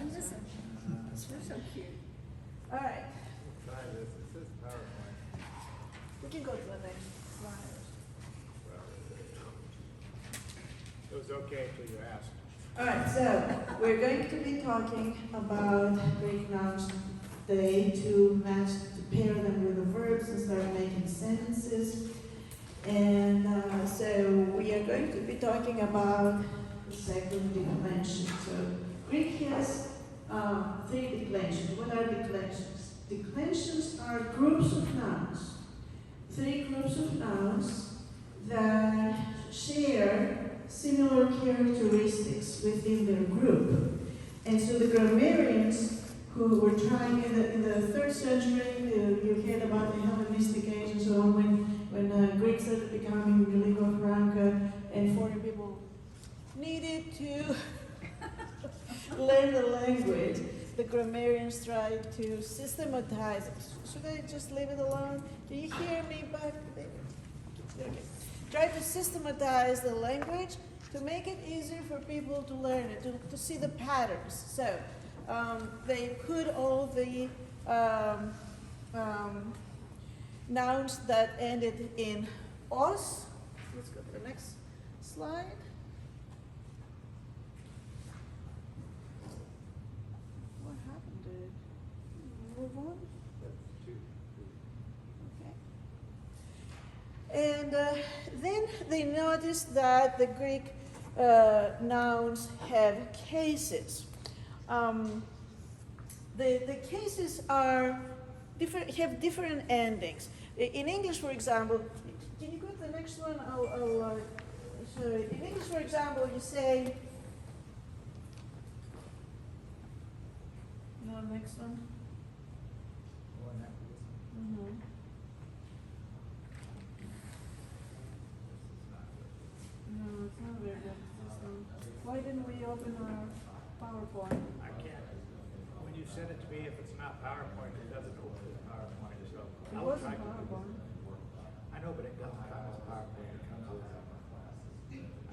I'm missing. You're so cute. All right, Try this, it says PowerPoint. we can go to the next slide. It was okay until you asked. All right, so we're going to be talking about Greek nouns today to match, to pair them with the verbs and start making sentences. And so we are going to be talking about the second declension. So Greek has three declensions. What are declensions? Declensions are groups of nouns. Three groups of nouns that share similar characteristics within their group. And so the grammarians who were trying in the 3rd century, you heard about the Hellenistic age and so on, when Greek started becoming the lingua franca and foreign people needed to learn the language, the grammarians tried to systematize it. Should I just leave it alone? Can you hear me back there? Okay. Try to systematize the language to make it easier for people to learn it, to see the patterns. So they put all the nouns that ended in os. Let's go to the next slide. What happened to it? Move on. And then they noticed that the Greek nouns have cases. The cases are different, have different endings. In English, for example, can you go to the next one? I'll show it. In English, for example, you say, no, next one. Mm-hmm. No, it's not very good. Why didn't we open our PowerPoint? I can't, when you send it to me, if it's not PowerPoint, it doesn't open as PowerPoint, so. It I will wasn't try to do this. PowerPoint. I know, but it doesn't come as PowerPoint, it comes as, I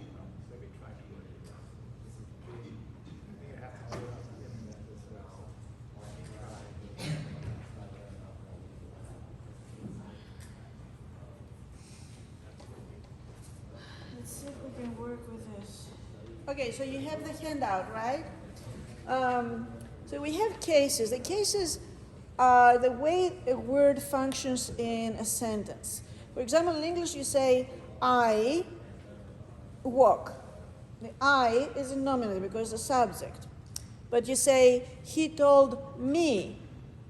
don't know, let me try to do it. I think it has to do it on the internet as well. Let's see if we can work with this. Okay, so you have the handout, right? So we have cases. The cases are the way a word functions in a sentence. For example, in English you say, I walk. The I is a nominative because it's a subject. But you say, he told me.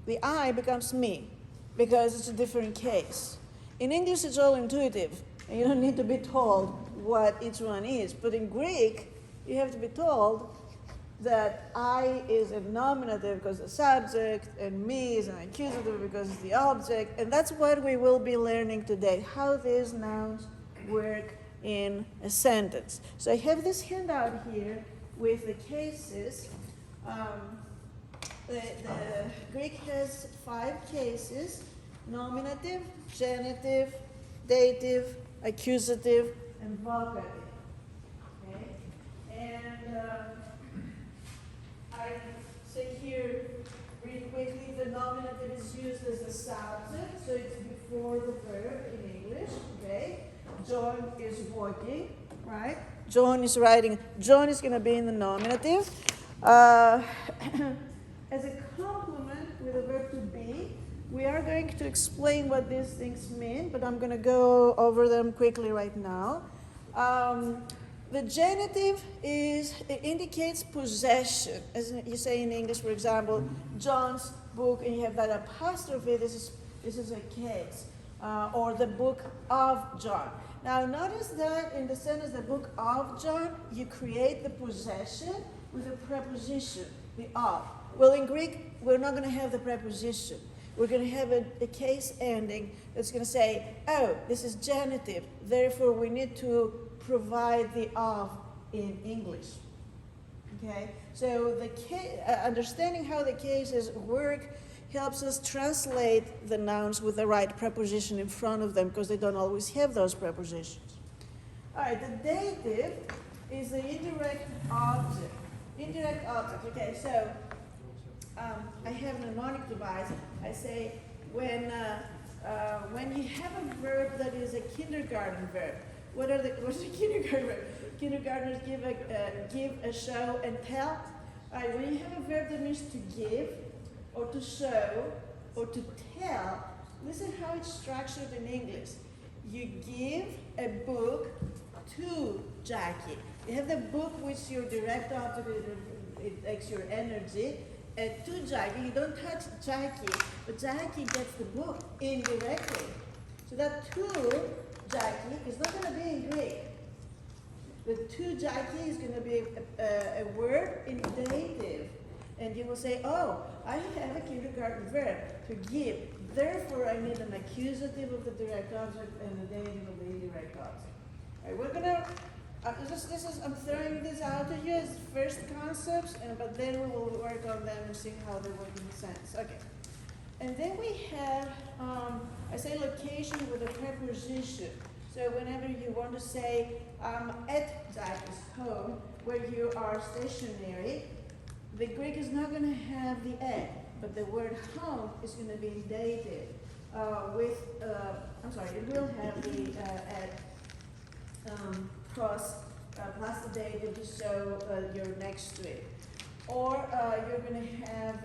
The I becomes me because it's a different case. In English, it's all intuitive, and you don't need to be told what each one is. But in Greek, you have to be told that I is a nominative because the subject, and me is an accusative because it's the object. And that's what we will be learning today, how these nouns work in a sentence. So I have this handout here with the cases. The Greek has 5 cases: nominative, genitive, dative, accusative, and vocative. Okay? And I say here really quickly, the nominative is used as the subject, so it's before the verb in English. Okay? John is walking, right? John is writing. John is going to be in the nominative. As a complement with the verb to be, we are going to explain what these things mean, but I'm going to go over them quickly right now. The genitive indicates possession. As you say in English, for example, John's book, and you have that apostrophe, this is a case. Or the book of John. Now notice that in the sentence, the book of John, you create the possession with a preposition, the of. Well, in Greek, we're not going to have the preposition. We're going to have a case ending that's going to say, oh, this is genitive, therefore we need to provide the of in English. Okay? So understanding how the cases work helps us translate the nouns with the right preposition in front of them, because they don't always have those prepositions. All right, the dative is the indirect object. Indirect object. Okay, so I have a mnemonic device. I say when you have a verb that is a kindergarten verb, what's a kindergarten verb? Kindergartners give a show and tell. All right, when you have a verb that means to give, or to show, or to tell, listen how it's structured in English. You give a book to Jackie. You have the book, which your direct object, it takes your energy, to Jackie. You don't touch Jackie, but Jackie gets the book indirectly. So that to Jackie is not going to be in Greek. The to Jackie is going to be a word in dative. And you will say, oh, I have a kindergarten verb, to give. Therefore, I need an accusative of the direct object and a dative of the indirect object. All right, we're going to, I'm throwing this out to you as first concepts, but then we will work on them and see how they work in a sense. Okay. And then we have, I say location with a preposition. So whenever you want to say, I'm at Jackie's home, where you are stationary, the Greek is not going to have the at, but the word home is going to be in dative it will have the at plus the dative to show you're next to it. Or you're going to have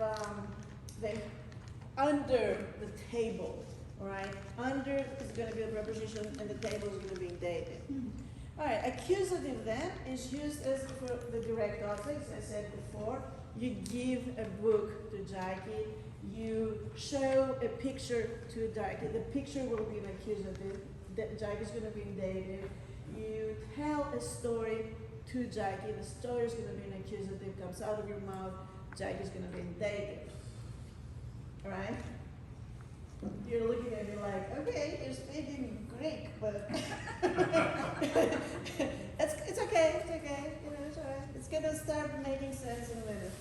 the under the table, all right? Under is going to be a preposition and the table is going to be in dative. All right, accusative then is used as for the direct objects, as I said before. You give a book to Jackie. You show a picture to Jackie. The picture will be an accusative. Jackie's going to be in dative. You tell a story to Jackie. The story is going to be an accusative. Comes out of your mouth. Jackie's going to be in dative. All right? You're looking at me like, okay, you're speaking Greek, but it's okay. It's okay. You know, it's all right. It's going to start making sense in a minute.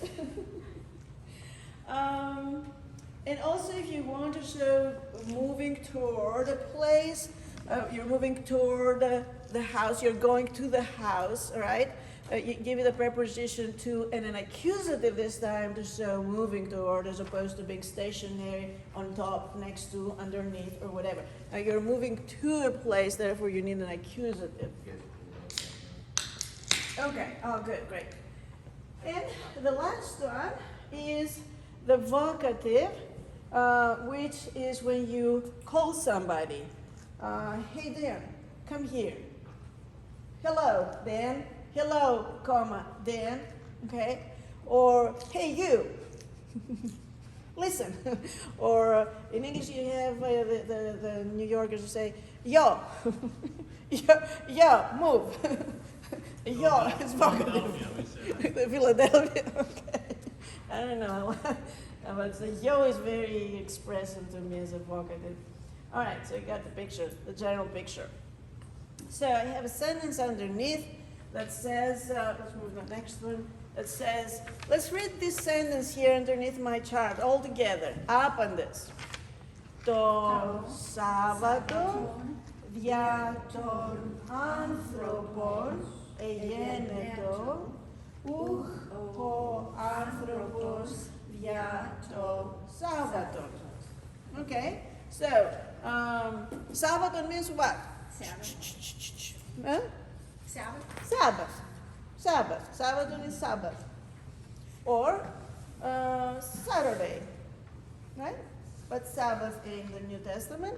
And also, if you want to show moving toward a place, you're moving toward the house, you're going to the house, all right? You give it a preposition to and an accusative this time to show moving toward as opposed to being stationary on top, next to, underneath, or whatever. Now you're moving to a place, therefore you need an accusative. Okay, oh good, great. And the last one is the vocative, which is when you call somebody. Hey Dan, come here. Hello, Dan. Hello, comma, Dan, okay? Or, hey, you, listen. Or in English you have the New Yorkers who say, yo, yo, move. Yo is vocative. Philadelphia, okay. I don't know, but the yo is very expressive to me as a vocative. All right, so you got the picture, the general picture. So I have a sentence underneath that says, let's move to the next one, that says, let's read this sentence here underneath my chart all together. Up on this. Το Σάββατο δια των άνθρωπων εγένετο, ουχ ο άνθρωπος δια το Σάββατο. Okay, so Sabbath means what? Sabbath. Huh? Sabbath. Sabbath. Sabbath. Sabbath is Sabbath. Or Saturday. Right? But Sabbath in the New Testament.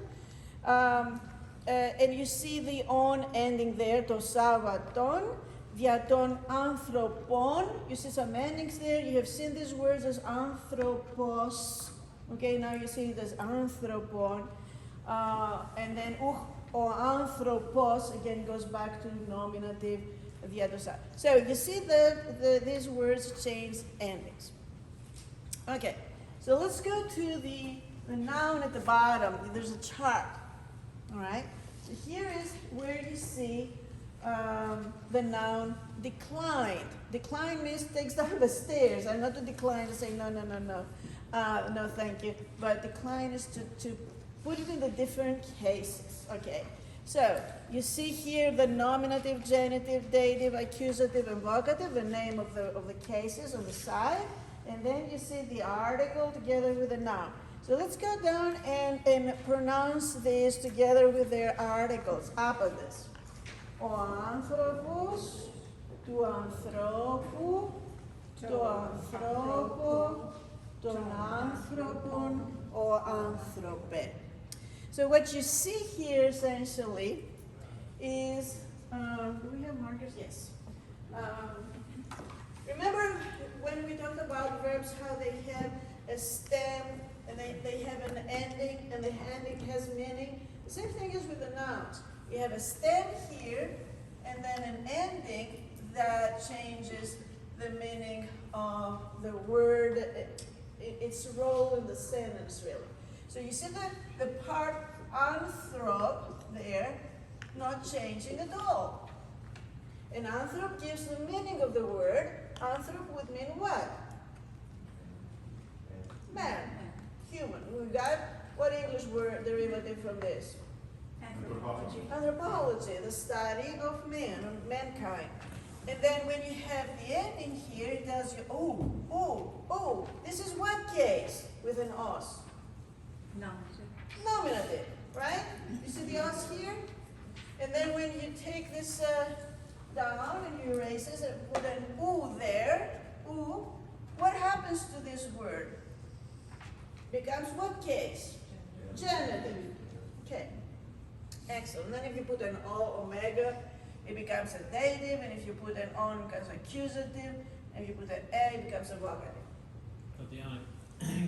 And you see the on ending there, to Sabbaton, δια των άνθρωπων. You see some endings there. You have seen these words as anthropos. Okay, now you see it as anthropon. And then or anthropos again goes back to nominative δια το Sabbath. So you see these words change endings. Okay, so let's go to the noun at the bottom. There's a chart. All right. So here is where you see the noun declined. Decline means takes down the stairs. I'm not to decline to say no, no, thank you. But decline is to put it in the different cases. Okay. So you see here the nominative, genitive, dative, accusative, and vocative, the name of the cases on the side. And then you see the article together with the noun. So let's go down and pronounce these together with their articles. Up this. Ο άνθρωπος, του ανθρώπου, το ανθρώπο, τον άνθρωπον, ο άνθρωπε. So what you see here essentially is, do we have markers? Yes. Remember when we talked about verbs, how they have a stem and they have an ending and the ending has meaning? The same thing is with the nouns. You have a stem here and then an ending that changes the meaning of the word, its role in the sentence really. So you see the part anthrop there not changing at all. And anthrop gives the meaning of the word. Anthrop would mean what? Man, human. We got what English word derivative from this? Anthropology. Anthropology, the study of man, of mankind. And then when you have the ending here, it tells you, oh, this is what case with an os? Nominative, right? You see the os here? And then when you take this down and you erase this and put an oo there, oo, what happens to this word? Becomes what case? Genitive. Okay. Excellent. Then if you put an o, omega, it becomes a dative, and if you put an on, it becomes accusative, and if you put an a, it becomes a vocative. Tatiana,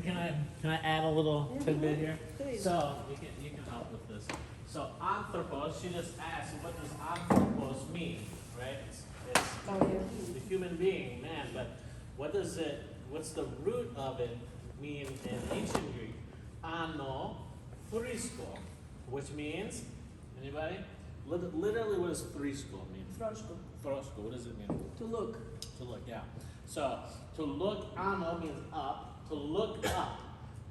can I add a little tidbit here? Please. So you can help with this. So anthropos, she just asked, what does anthropos mean, right? It's the human being, man. But what's the root of it mean in ancient Greek? Ano thrisko, which means, anybody? Literally, what does thrisko mean? Frosko. Throsko, what does it mean? To look. To look, yeah. So, to look, ano means up. To look up,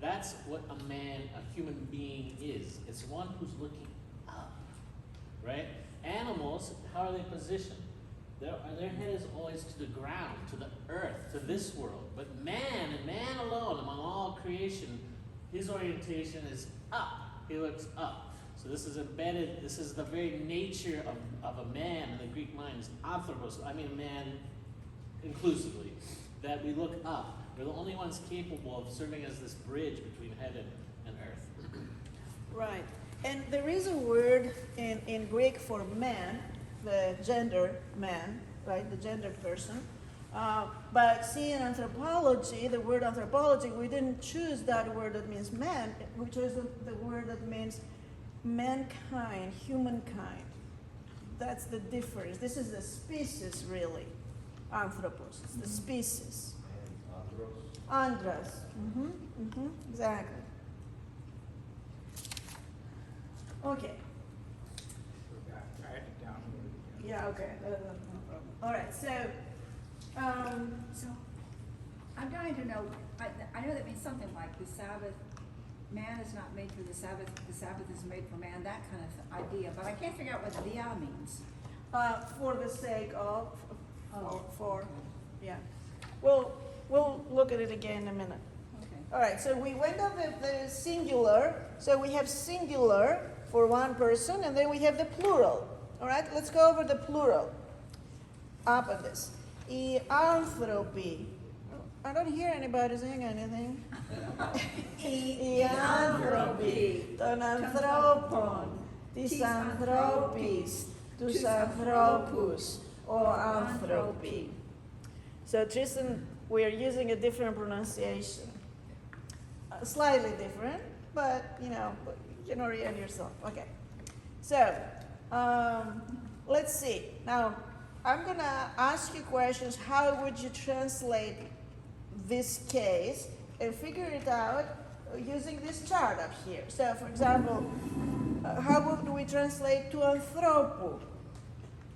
that's what a man, a human being is. It's one who's looking up, right? Animals, how are they positioned? Their head is always to the ground, to the earth, to this world. But man, and man alone, among all creation, his orientation is up. He looks up. So this is embedded, this is the very nature of a man in the Greek mind, is anthropos, I mean man inclusively, that we look up. We're the only ones capable of serving as this bridge between heaven and earth. Right. And there is a word in Greek for man, the gender man, right, the gendered person. But see, in anthropology, the word anthropology, we didn't choose that word that means man, we chose the word that means mankind, humankind. That's the difference. This is the species, really. Anthropos, it's the species. Andros. Exactly. Okay. I had it down. Yeah, okay. No problem. All right, so, So, I'm dying to know, I know that means something like the Sabbath, man is not made for the Sabbath is made for man, that kind of idea, but I can't figure out what dia means. for the sake of, yeah. We'll look at it again in a minute. Okay. All right, so we went over the singular. So we have singular for one person, and then we have the plural. All right, let's go over the plural. Up at this. Οι άνθρωποι. I don't hear anybody saying anything. Οι άνθρωποι των ανθρώπων, της ανθρώπης, τους ανθρώπους, ο άνθρωποι. So Tristan, we are using a different pronunciation. Slightly different, but you can orient yourself. Okay. So, let's see. Now, I'm gonna ask you questions. How would you translate this case and figure it out using this chart up here? So, for example, how would we translate to anthropo?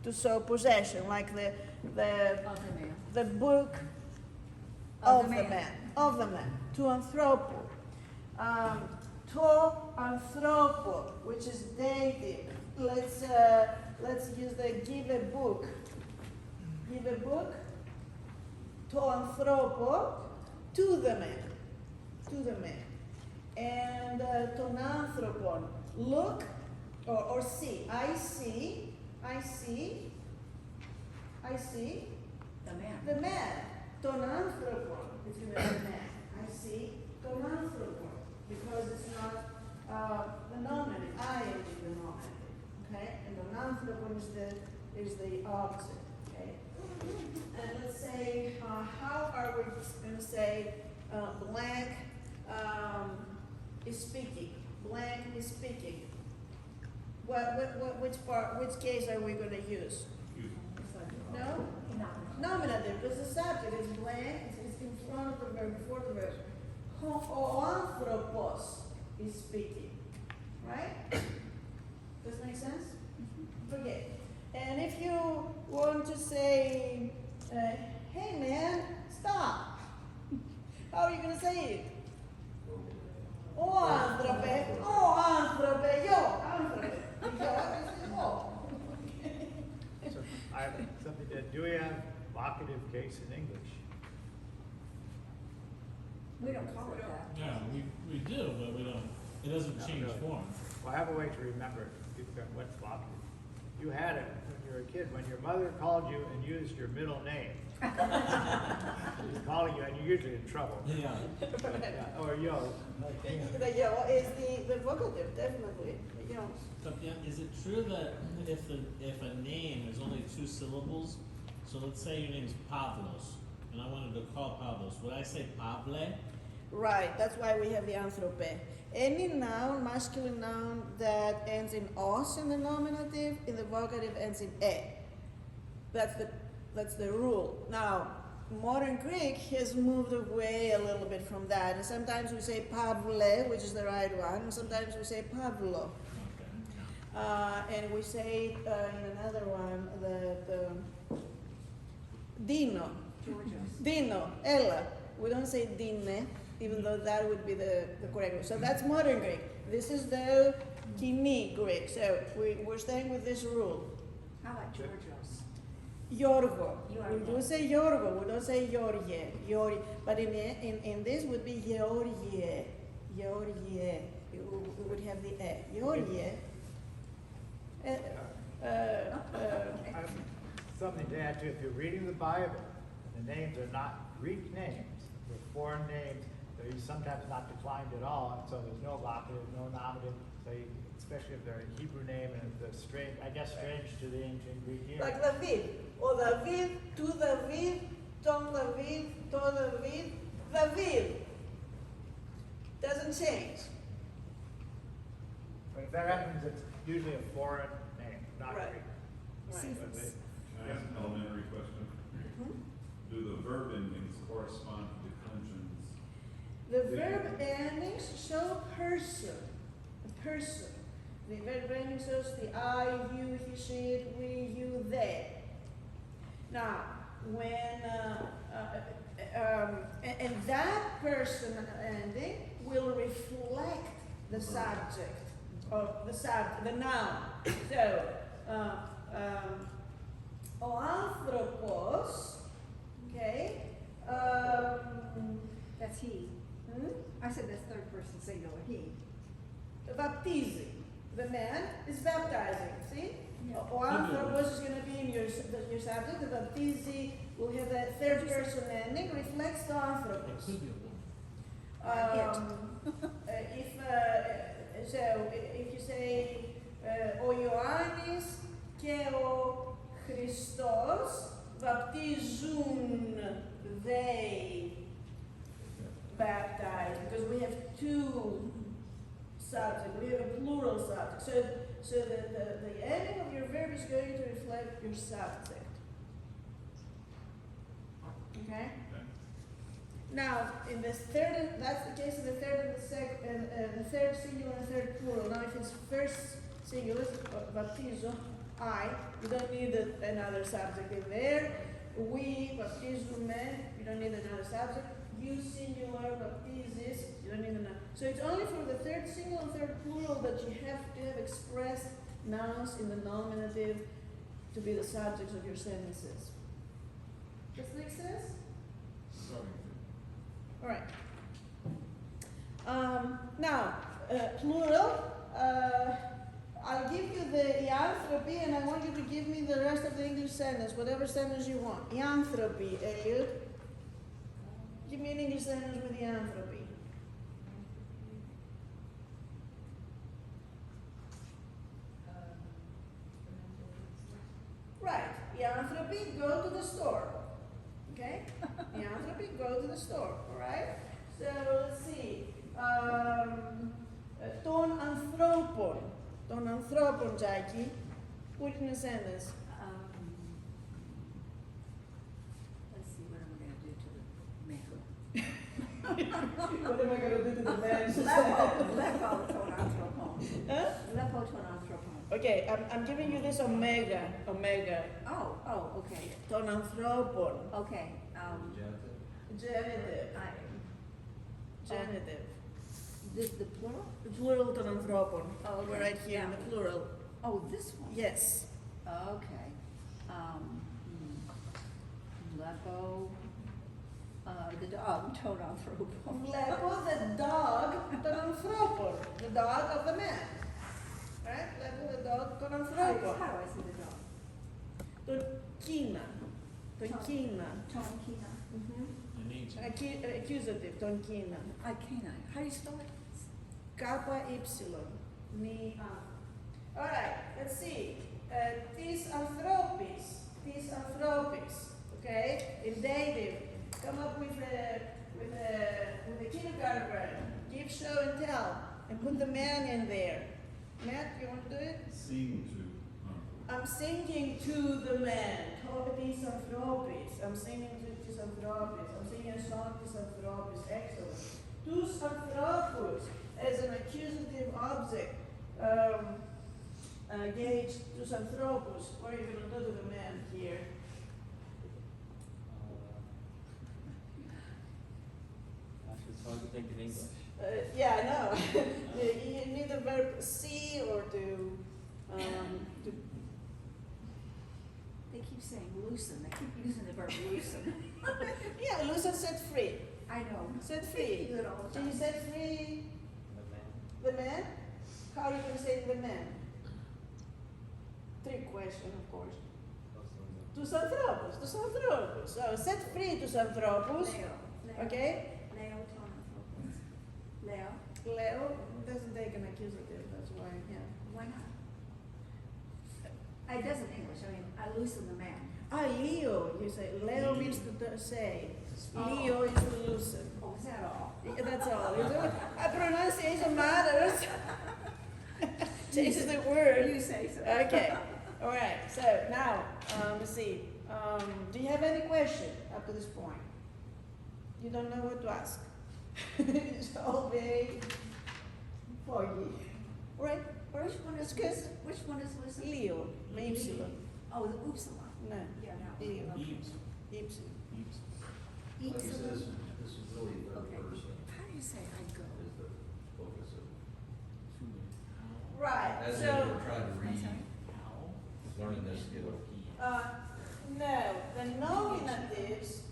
To show possession, like the book of the man. Of the man. To anthropo. To anthropo, which is dative. Let's use the give a book. Give a book. To anthropo. to the man, to the man. And ton anthropon, look or see. I see The man. the man. Ton anthropon, it's going to be the man. I see ton anthropon, because it's not the nominative. I am the nominative, okay? And ton anthropon is the object, okay? And let's say, how are we going to say blank is speaking? Blank is speaking. Which case are we going to use? No? Nominative, because the subject is blank, it's in front of the verb, before the verb. O anthropos is speaking, right? Does that make sense? Okay. And if you want to say, hey man, stop. How are you going to say it? O anthrope, yo, anthrope. So I have something to, do we have vocative case in English? We don't call it that. Yeah, we do, but we don't, it doesn't Not change really. form. Well, I have a way to remember what's vocative. You had it when you were a kid, when your mother called you and used your middle name. She's calling you and you're usually in trouble. Yeah. Yeah, or yo. The yo is the vocative, definitely. Yo. But yeah, is it true that if a name is only 2 syllables, so let's say your name's Pavlos, and I wanted to call Pavlos, would I say Pavle? Right, that's why we have the anthrope. Any noun, masculine noun that ends in os in the nominative, in the vocative ends in e. That's the rule. Now, modern Greek has moved away a little bit from that, and sometimes we say Pavle, which is the right one, and sometimes we say Pavlo. Okay. And we say in another one, the Dino. Dino, Ella. We don't say Dine, even though that would be the correct one. So that's modern Greek. This is the Kimi Greek. So we're staying with this rule. How about Georgios? Yorgo. Yorgo. We do say Yorgo. We don't say Yorye. Yori. But in this would be Yorye. Yorye. We would have the e. Yorye. I have something to add to. If you're reading the Bible, and the names are not Greek names, they're foreign names, they're sometimes not declined at all, and so there's no vocative, no nominative, especially if they're a Hebrew name and if they're strange, I guess strange to the ancient Greek ear. Like David. O David, tu David, ton David, to David, David. Doesn't change. But if that happens, it's usually a foreign name, not Right. Greek. Right. But they- Can I ask an elementary question? Do the verb endings correspond to declensions? The verb endings show person. A person. The verb ending shows the I, you, he, she, it, we, you, they. Now, when and that person ending will reflect the subject of the noun. So, o anthropos, okay. That's he. I said that's third person singular, he. Baptizi. The man is baptizing. See? Yeah. O anthropos is going to be in your subject. The baptizi will have that third person ending, reflects the It anthropos. could be a woman. If you say ο Ιωάννης και ο Χριστός baptizun, they baptize, because we have 2 subjects, we have a plural subject. So the ending of your verb is going to reflect your subject. Okay? Now, in the third, that's the case in the third and the second, the third singular and third plural. Now, if it's first singular, baptizo, I, you don't need another subject in there. We, baptizume, you don't need another subject. You, singular, baptizis, you don't need another. So it's only for the third singular and third plural that you have to have expressed nouns in the nominative to be the subjects of your sentences. Does that make sense? Starting to. All right. Now, plural. I'll give you the ianthropy, and I want you to give me the rest of the English sentence, whatever sentence you want. Ianthropy, Elliot. Give me an English sentence with ianthropy. Right. Ianthropy, go to the store. Okay? Ianthropy, go to the store. All right? So let's see. Ton anthropon. Ton anthropon, Jackie. Put in a sentence. Let's see, what am I gonna do to the man? What am I going to do to the man? Lepo ton anthropon. Huh? Lepo ton anthropon. Okay, I'm giving you this omega. Omega. Oh, okay, Ton anthropon. okay, Genitive. Genitive. the plural? The plural ton anthropon. Oh, okay. We're right here in the plural. Oh, this one? Yes. Okay, Lepo, the dog, ton anthropon. Lepo, the dog, ton anthropon. The dog of the man. Right? Lepo, the dog, ton How do anthropon. I say the dog? Tonkina. Tonkina. Tonkina. An ancient. Accusative, tonkina. Canine. How do you spell it? Kappa epsilon. Ni. Alright, let's see. Tis anthropis. Tis anthropis. Okay? In dative, come up with a kindergarten. Give show and tell. And put the man in there. Matt, you want to do it? Seem to. I'm singing to the man. Tis anthropis. I'm singing to tis anthropis. I'm singing a song tis anthropis. Excellent. Tus anthropus as an accusative object. Gauge tus anthropus. What are you going to do to the man here? Gosh, it's hard to think in English. Yeah, I know. You need the verb see or to They keep saying loosen, they keep using the verb loosen. yeah, loosen, set free. I know. Set free. Do it all the Can you time. set free The man. the man? How are you going to say the man? Trick question, of course. Tus anthropus, tus anthropus. So set free tus anthropus. Leo. Okay? Leo ton anthropos. Leo. Leo doesn't take an accusative, that's why, yeah. Why not? It does in English, I mean, I loosen the man. Ah, Leo, you say. Leo means to say. Leo is to loosen. Oh, is that all? Yeah, that's all. Pronunciation matters. Changes the word. You say so. Okay. All right. So now, let's see. Do you have any question up to this point? You don't know what to ask. It's all very foggy. All right. Which one is That's good. loosen? Which one is loosen? Leo. Epsilon. Oh, the upsilon. No. Yeah, that Leo. one. Okay. Eames. Epsilon. Eames. Like I said, Epsilon. this is really third Okay. person How do you say I go? is the focus of, Right. as in So. we're trying to I'm read, sorry? learning this skill. No, the nominatives,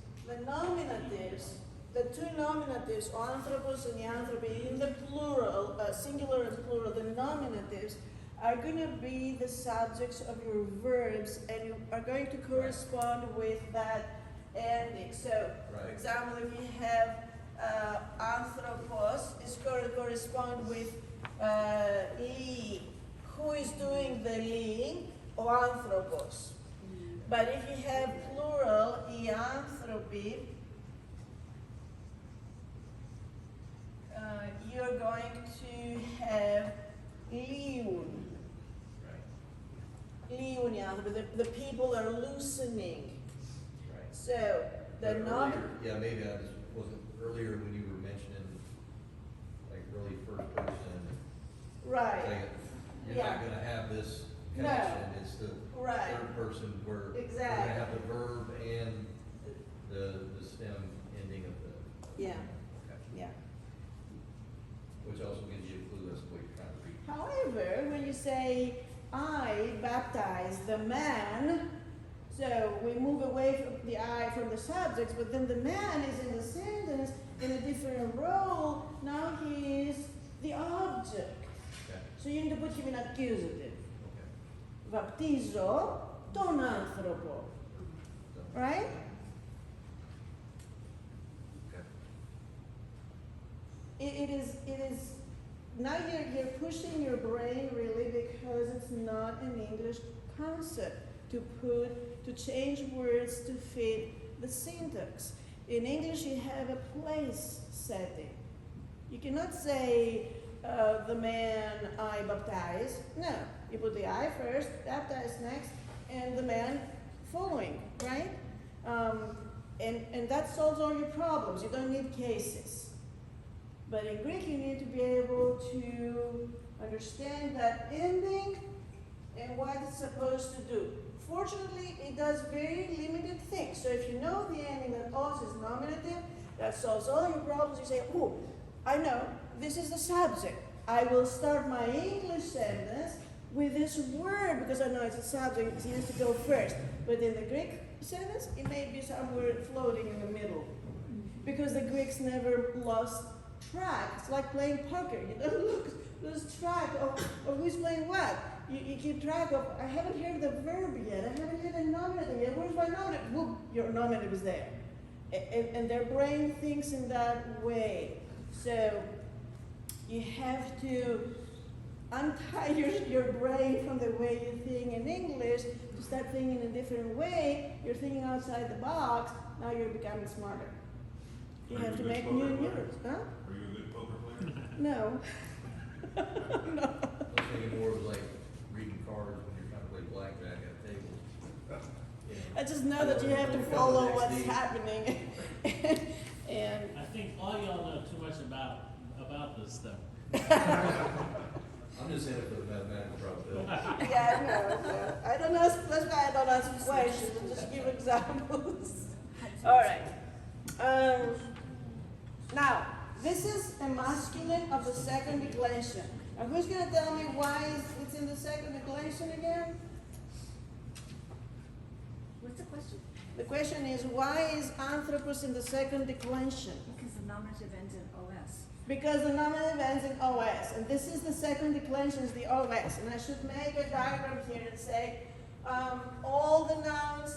the two nominatives, anthropos and ianthropy, in the plural, singular and plural, the nominatives are going to be the subjects of your verbs and you are going to correspond with that ending. So, for Right. example, if you have anthropos, it's going to correspond with li. Who is doing the li? Or anthropos. But if you have plural, ianthropy, you're going to have liun. Right. Liun, ianthropy. The people are loosening. Right. So, the But nom. earlier- Yeah, maybe I just wasn't, earlier when you were mentioning, like, really first person, Right, saying, you're Yeah. not gonna have this No. connection, it's the right. third person where we're Exactly. gonna have the verb and the stem ending of the. Yeah. Okay. Yeah. Which also gives you a clue as to what you're trying to read. However, when you say, I baptize the man, So we move away from the I from the subjects, but then the man is in the sentence in a different role. Now he is the object. Okay. So you need to put him in accusative. Okay. Βαπτίζω τον άνθρωπο. So- Right? Okay. It is, now you're pushing your brain really because it's not an English concept to change words to fit the syntax. In English, you have a place setting. You cannot say, the man I baptize. No, you put the I first, baptize next, and the man following, right? And that solves all your problems. You don't need cases. But in Greek, you need to be able to understand that ending and what it's supposed to do. Fortunately, it does very limited things. So if you know the ending that os is nominative, that solves all your problems. You say, oh, I know, this is the subject. I will start my English sentence with this word because I know it's a subject, it has to go first. But in the Greek sentence, it may be somewhere floating in the middle. Because the Greeks never lost track. It's like playing poker. You don't lose track of who's playing what. You keep track of, I haven't heard the verb yet. I haven't heard the nominative yet. Where's my nominative? Whoop, your nominative is there. And their brain thinks in that way. So you have to untie your brain from the way you think in English to start thinking in a different way. You're thinking outside the box. Now you're becoming smarter. You Are have you to a good make poker new player? words, huh? Are you a good poker player? No. I was thinking more of like reading cards when you're trying to play blackjack at a table. You know. I just know that you have to follow what's happening. And I think all y'all know too much about this stuff. I'm just in it for the mathematical probability. yeah, no. I don't know. That's why I don't ask questions. I just give examples. All right. Now, this is a masculine of the second declension. Now, who's going to tell me why it's in the second declension again? What's the question? The question is, why is anthropos in the second declension? Because the nominative ends in os. Because the nominative ends in os, and this is the second declension, is the os. And I should make a diagram here and say all the nouns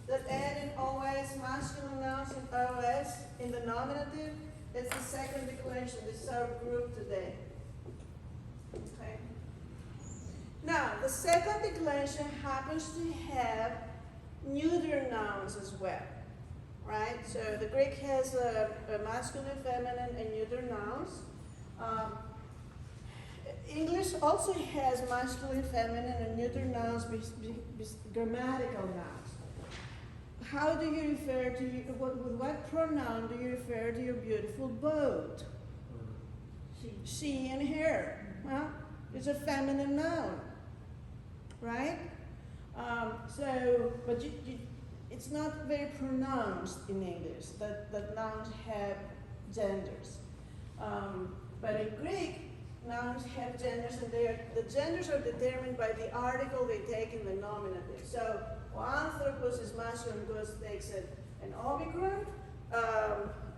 that end in os, masculine nouns in os, in the nominative, is the second declension. This is our group today. Okay. Now, the second declension happens to have neuter nouns as well. Right? So the Greek has a masculine, feminine, and neuter nouns. English also has masculine, feminine, and neuter nouns, grammatical nouns. How do you refer to, with what pronoun do you refer to your beautiful boat? She and her. Huh? It's a feminine noun. Right? But it's not very pronounced in English that nouns have genders. But in Greek, nouns have genders, and the genders are determined by the article they take in the nominative. So, anthropos is masculine because it takes an omicron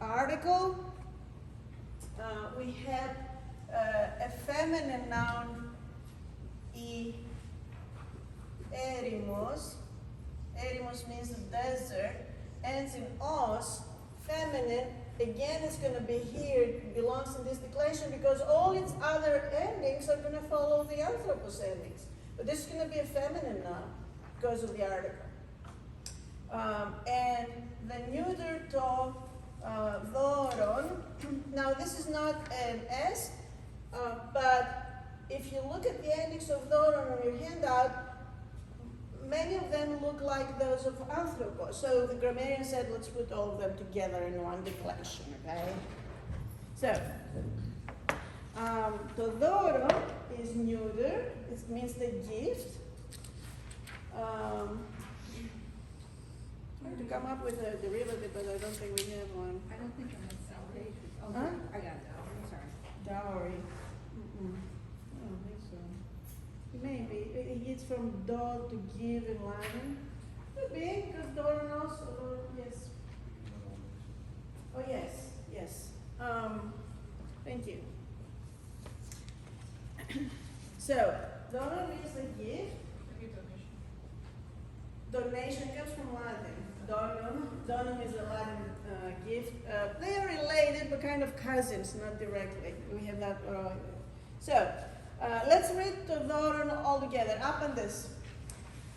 article. We have a feminine noun, eremos. Eremos means the desert, ends in os, feminine. Again, it's going to be here, it belongs in this declension because all its other endings are going to follow the anthropos endings. But this is going to be a feminine noun because of the article. And the neuter to doron. Now, this is not an S, but if you look at the endings of doron on your handout, many of them look like those of anthropos. So the grammarian said, let's put all of them together in one declension, okay? So, to doro is neuter. It means the gift. Trying to come up with a derivative, but I don't think we have one. I don't think I'm on the same page with, oh, Huh? I got it, I'm sorry. Dowry. I don't think so. It may be. It's from do to give in Latin. Could be, because Doran also, yes. Oh, yes, yes. Thank you. So, Doran is a gift. Donation comes from Latin. Donum is a Latin gift. They are related, but kind of cousins, not directly. We have that. So, let's read Todoron all together. Up on this.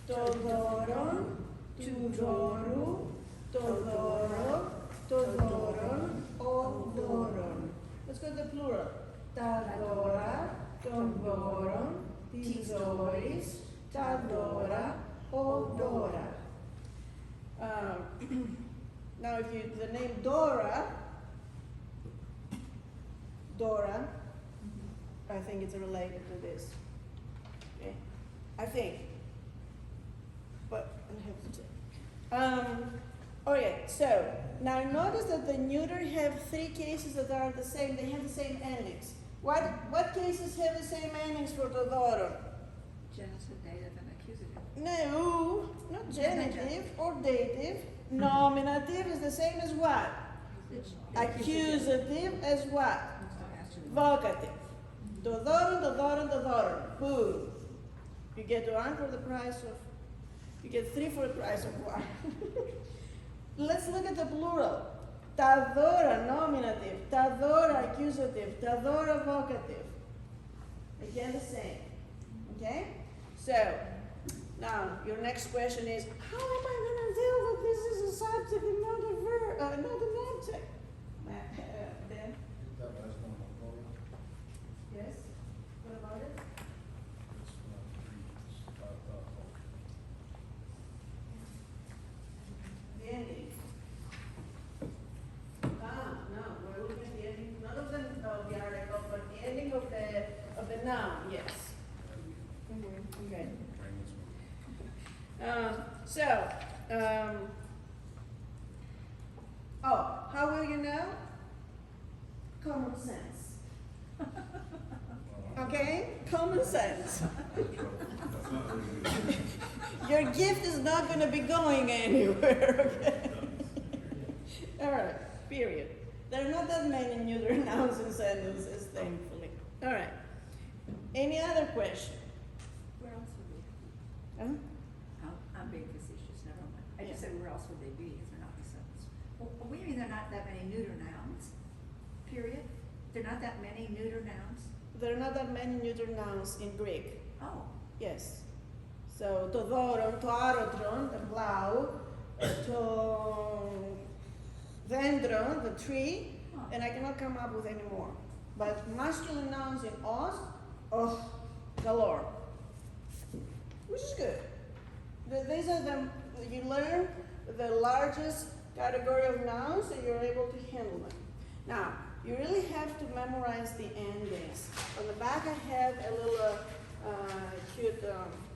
Todoron, Tudoru, Todoro, Todoron, Odoron. Let's go to the plural. Tadora, Todoron, Tizoris, Tadora, Odora. Now, if you the name Dora, I think it's related to this. Okay, I think, but I have to check. Okay, so now notice that the neuter have three cases that are the same. They have the same endings. What cases have the same endings for Todoro? Genitive, dative, and accusative. No, not genitive or dative. Nominative is the same as what? Accusative as what? Vocative. Dodoron, dodoron, dodoron. Boom. You get one for the price of, you get three for the price of one. Let's look at the plural. Tadora, nominative. Tadora, accusative. Tadora, vocative. Again, the same. Okay? So, now, your next question is, how am I going to tell that this is a subject and not a verb, not an object? Dan? Yes? What about it? The ending. No, we're looking at the ending, not of the article, but the ending of the noun, yes. Okay. How will you know? Common sense. Okay? Common sense. Your gift is not going to be going anywhere, okay? All right, period. There are not that many neuter nouns in sentences, thankfully. All right. Any other question? Where else would they? Huh? I'm being facetious, never mind. I just Yeah. said where else would they be if they're not in a sentence? Well, we mean there are not that many neuter nouns, period? There are not that many neuter nouns? There are not that many neuter nouns in Greek. Oh, Yes. So, to doron, to aerodron, the plow, to dendron, the tree, and I cannot come up with any more. But masculine nouns in os, oh, galore. Which is good. These are the, you learn the largest category of nouns, so you're able to handle them. Now, you really have to memorize the endings. On the back I have a little cute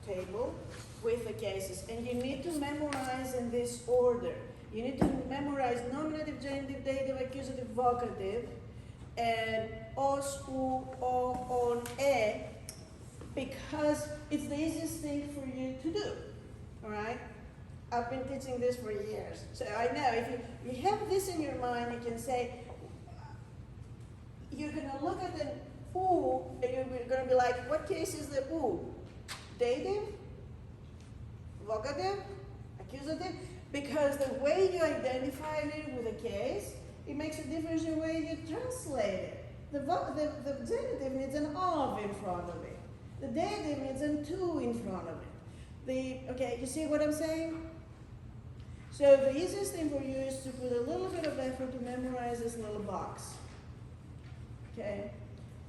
table with the cases, and you need to memorize in this order. You need to memorize nominative, genitive, dative, accusative, vocative, and os, u, o, on, e, because it's the easiest thing for you to do. All right? I've been teaching this for years, so I know if you have this in your mind, you can say, you're going to look at the u, and you're going to be like, what case is the u? Dative? Vocative? Accusative? Because the way you identify it with a case, it makes a difference in the way you translate it. The genitive needs an of in front of it. The dative needs an to in front of it. Okay, you see what I'm saying? So the easiest thing for you is to put a little bit of effort to memorize this little box. Okay?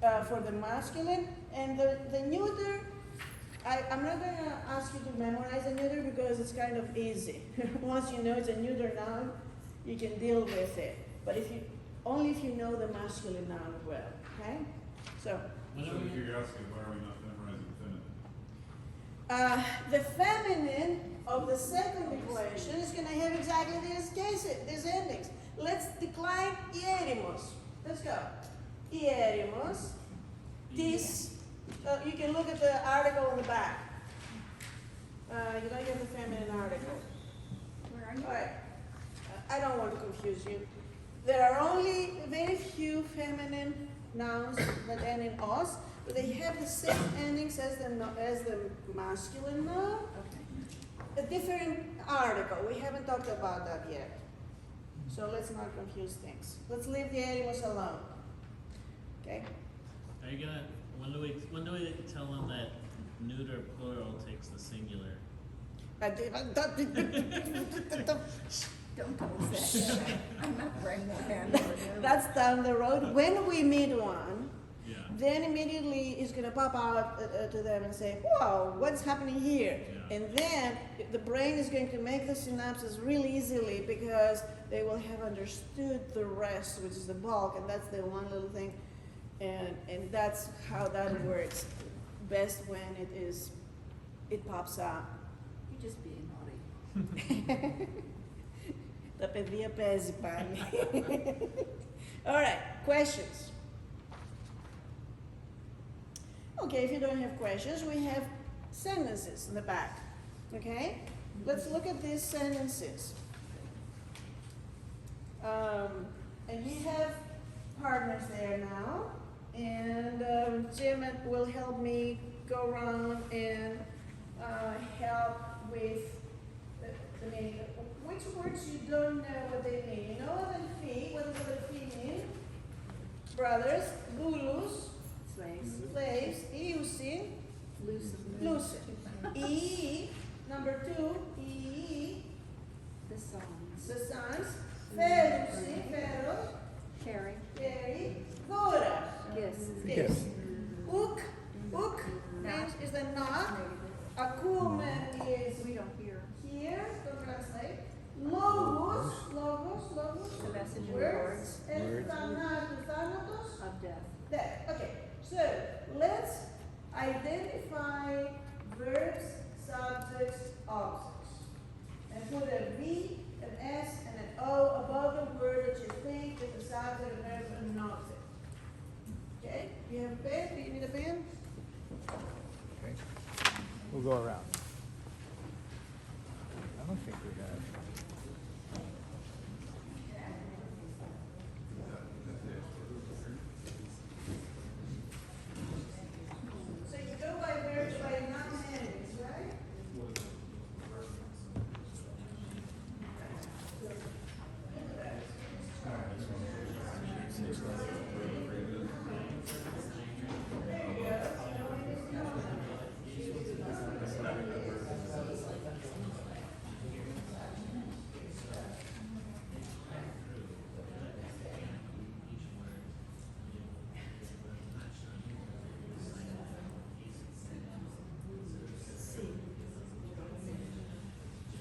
For the masculine and the neuter, I'm not going to ask you to memorize a neuter because it's kind of easy. Once you know it's a neuter noun, you can deal with it. But only if you know the masculine noun well. Okay? So. So the curiosity, why are we not memorizing feminine? The feminine of the second declension is going to have exactly these endings. Let's decline ierimos. Let's go. Ierimos. This. You can look at the article on the back. You don't get the feminine article. Are you? All right, I don't want to confuse you. There are only very few feminine nouns that end in os, but they have the same endings as the masculine noun. Okay. A different article, we haven't talked about that yet. So let's not confuse things. Let's leave the animals alone. Okay? Are you gonna, when do we tell them that neuter plural takes the singular? Don't tell us that. I'm not bringing one hand over there. That's down the road. When we meet one, Yeah. then immediately it's gonna pop out to them and say, whoa, what's happening here? Yeah. And then the brain is going to make the synapses really easily because they will have understood the rest, which is the bulk, and that's the one little thing. And that's how that works best when it pops out. You're just being naughty. Τα παιδιά παίζει πάλι. All right, questions. Okay, if you don't have questions, we have sentences in the back. Okay? Let's look at these sentences. And we have partners there now. And Jim will help me go around and help with the meaning. Which words you don't know what they mean? You know Adelphi, what does Adelphi mean? Brothers, doulos, slaves, iusin, lucid. Number 2, The songs. the sons, ferusi, feros, Carrie. Gary, Gora. Yes. Yes. Uk means is the not. Akume is We don't hear here, don't translate. Logos, the message of words, words and thanatos, of death. death. Okay, so let's identify verbs, subjects, objects. And put a V, an S, and an O above the word that you think is a subject, a verb, and an object. Okay, you have a pen? Do you need a pen? Okay. We'll go around. I don't think we have. So you go by verbs by noun endings, right?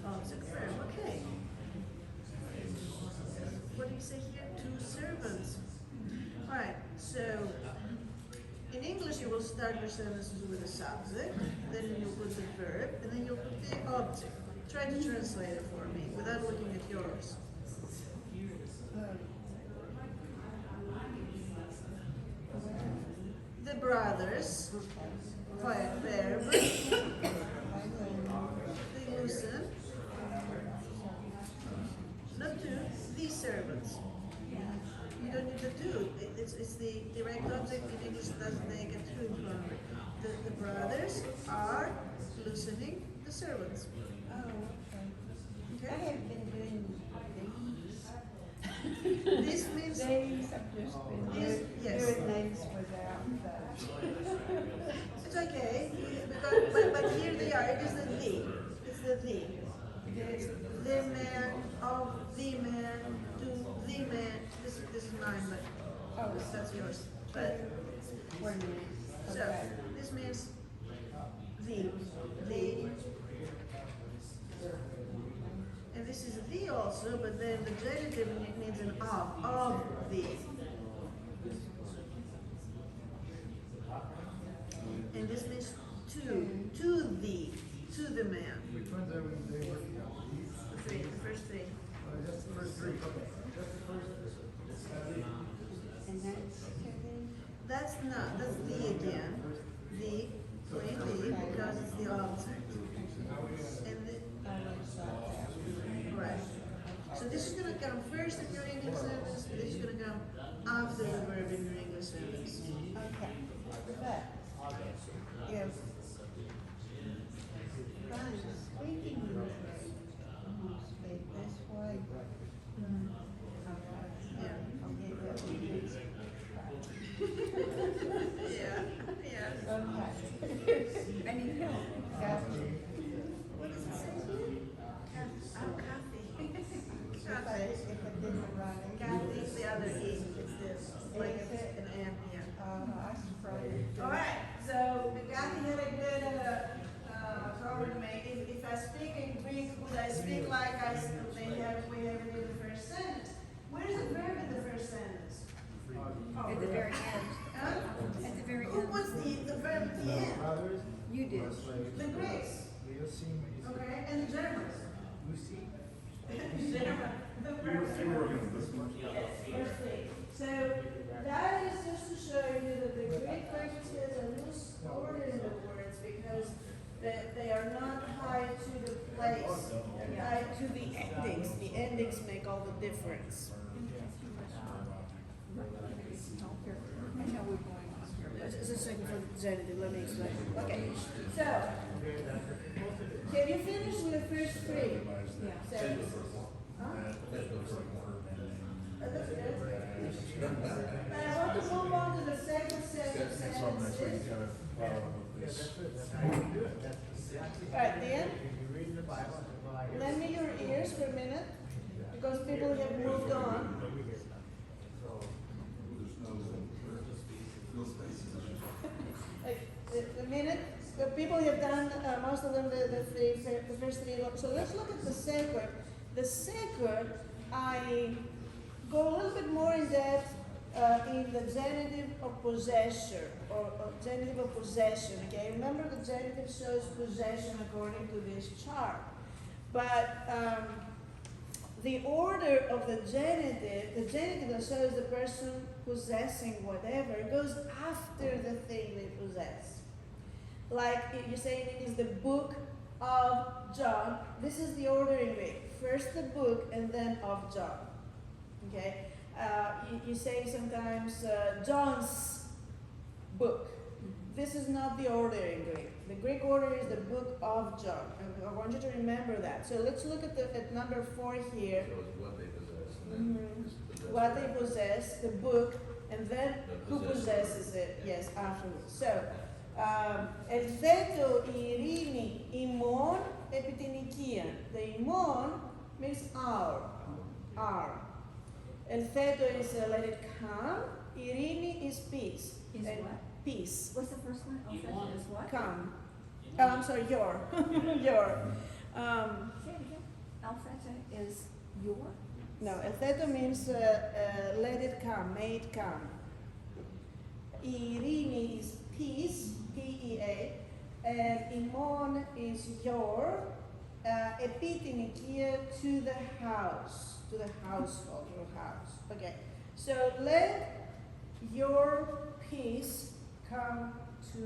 Object verb, okay. What do you say here? 2 servants. Alright, so in English you will start your sentences with a subject, then you put the verb, and then you put the object. Try to translate it for me without looking at yours. The brothers, verb, they listen. Not to, the servants. You don't need the to. It's the direct object in English that doesn't make a to in front of it. The brothers are listening the servants. Oh, okay. I Okay? have been doing This means days, I've just been Yes, yes. doing names without the. it's okay, because, but here they are. It is the the. It's the the. It's the man, of the man, to the man. This is mine, but Oh, that's yours. But one minute. so Okay. this means the, and this is the also, but then the genitive needs an of the. And this means to the man. Which ones are they working on? The first three. Just the first 3. Okay. Just the first. And that's Kevin. That's not, that's the again. The, plain the, because it's the object. And the, I always thought that. right. come first in your English sentence, this is gonna come after the verb in your English sentence. Okay, but if I'm speaking in this way, speak this way. Yeah. I'll get that one. Yeah, yeah. Okay. I need help. Got you. What does it say here? Oh, coffee. If I Coffee. didn't write it. Coffee is the other E, it's this, it's like an M, yeah. I can write it. All right, so Kathy had a good comment to make. If I speak in Greek, would I speak like we have it in the first sentence? Where's the verb in the first sentence? At the very end. Huh? At the very Who end. was the verb at the end? Brothers, You did. The Greeks, we'll see. okay, and the Germans. You see. The German, the verb. First thing. So that is just to show you that the Greek language has a loose order in the words because they are not tied to the place, tied to the endings. The endings make all the difference. I know we're going on here. Just a second for the genitive, let me explain. Okay, so, have you finished with the first three? Yeah. Sentences? Huh? That's the first one. That's good. And I want to move on to the second set of sentences. Alright, Dan, If you read the Bible, well, I hear. lend me your ears for a minute, because people have moved on. Like, the minute, the people have done, most of them, the first three, so let's look at the second. The second, I go a little bit more in depth in the genitive of possessor, or genitive of possession, okay? Remember the genitive shows possession according to this chart. But the order of the genitive that shows the person possessing whatever goes after the thing they possess. Like if you say it is the book of John, this is the order in Greek. First the book and then of John. Okay? You say sometimes John's book. This is not the order in Greek. The Greek order is the book of John. I want you to remember that. So let's look at number 4 here. So it's what they possess, and then it's possessed. What they possess, the book, and then The who possessor. possesses it, yes, afterwards. So, ελθέτω ειρήνη ημών επί την οικία. The ημών means our. Ελθέτω is let it come, ειρήνη is peace. Is And what? Peace. What's the first one? You Alphabet want- is what? Come. Oh, I'm sorry, your. Your. Say it again. Alphabet is your? No, ελθέτω means let it come, may it come. Ειρήνη is peace, P-E-A, and ημών is your, επί την οικία to the house, to the household, your house. Okay, so let your peace come to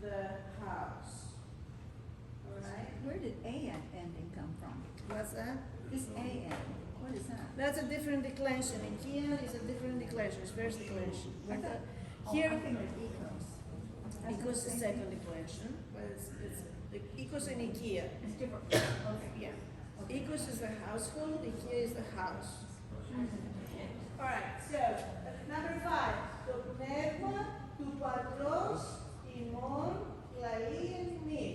the house. All right? Where did A ending come from? What's that? This A end, what is that? That's a different declension. In Kia is a different declension. It's first declension. I thought- Here, I think it's ecos. That's Ecos the is same second thing. declension, but it's the Ecos and IKEA. It's different. Okay. Yeah. Ecos is the household, IKEA is the house. Mm-hmm. Alright, so number 5. Το πνεύμα του πατρός ημών λαή εν μη.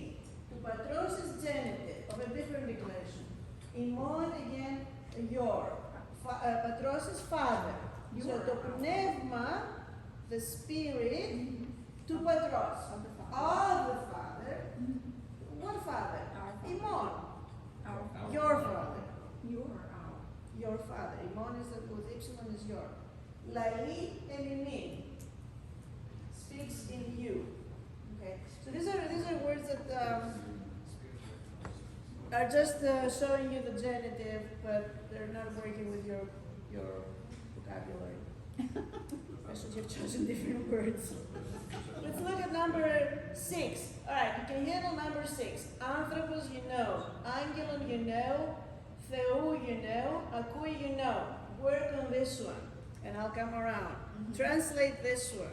Το πατρός is genitive of a different declension. Ημών again your. Πατρός is father. So Your. το πνεύμα, the spirit, του πατρός. Of the father. Of the father. Mhm. What father? Our father. Imon. Our father. Your father. Your or our? Your father. Imon is the with epsilon is your. Lai elimi speaks in you. Okay. So these are words that are just showing you the genitive, but they're not working with your vocabulary. I should have chosen different words. Let's look at number 6. All right, you can handle number 6. Anthropos, you know. Angelon, you know. Theu, you know. Akui, you know. Work on this one, and I'll come around. Translate this one.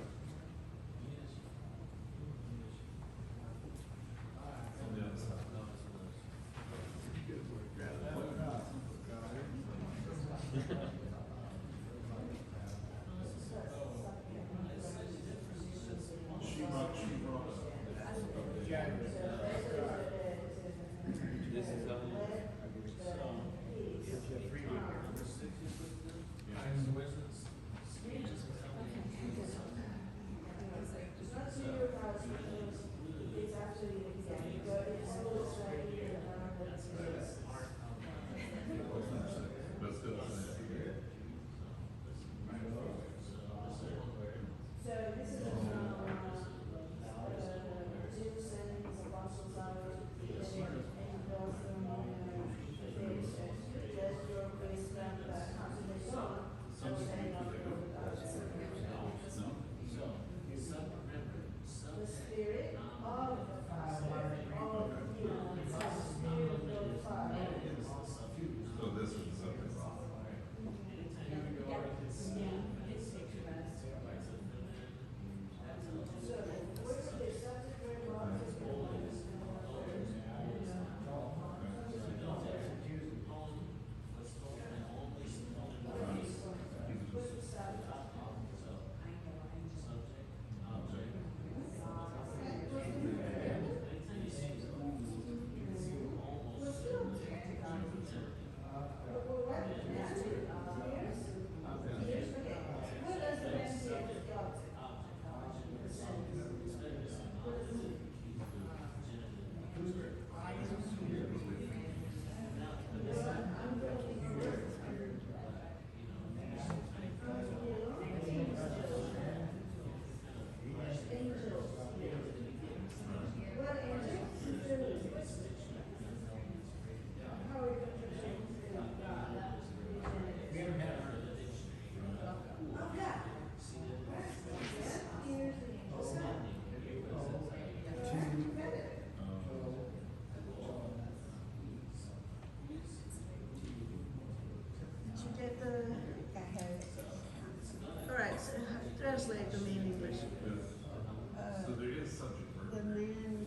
So this is something wrong. Alright, so translate them in English. So there is subject verb. The man.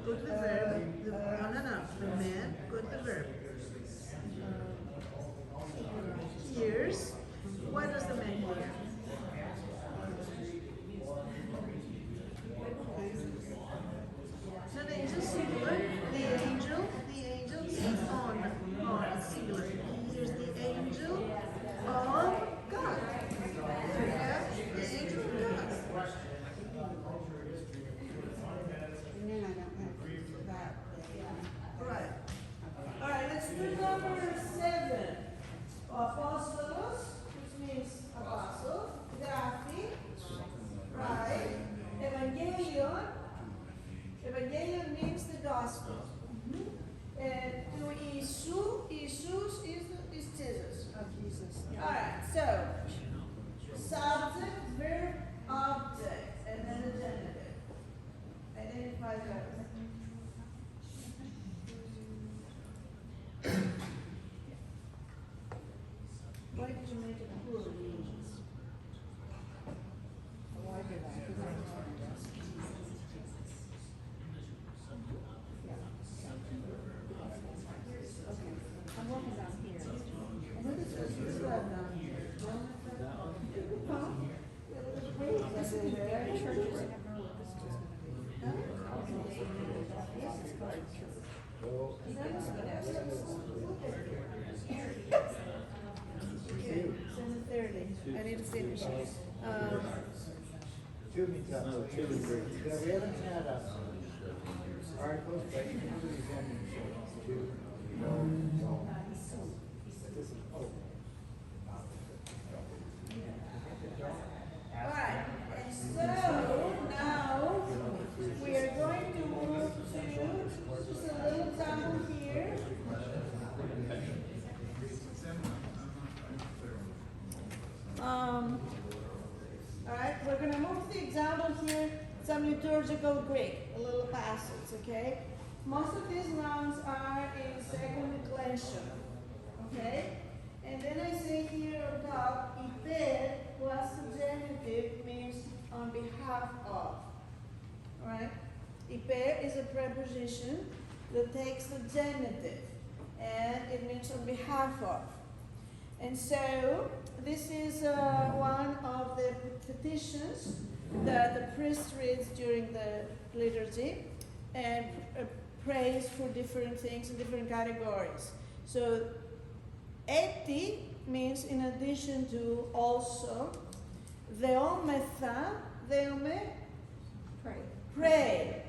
Put the verb, no. The man, put the verb. Hears. What does the man hear? No, the angel singular. The angel is on, it's singular. He hears the angel of God. Yeah, the angel of God. And then I don't have that. Right. All right, let's do number 7. Apostolos, which means apostle. Graphi, right. Evangelion. Evangelion means the gospel. And to Isu, Isus is Jesus. Of Jesus. All right, so subject, verb, object, and then the genitive. Identify those. Why did you make it plural? Why did I? Because I wanted us. Okay, I'm working down here. And what is this? Who's that down here? Huh? Churches have no this is gonna be. This is going to church. That was good. Okay, 7:30. I need to finish. Two means up. So we haven't had articles, but you can do these in two. This is, Alright, and so now we are going to move to just a little example here. Alright, we're going to move to the example here, some liturgical Greek, a little passage, okay? Most of these nouns are in second declension. preposition that takes the genitive, and it means on behalf of. And so this is one of the petitions that the priest reads during the liturgy and prays for different things in different categories. So eti means in addition to, also. Δεόμεθα, δεome, Pray. pray.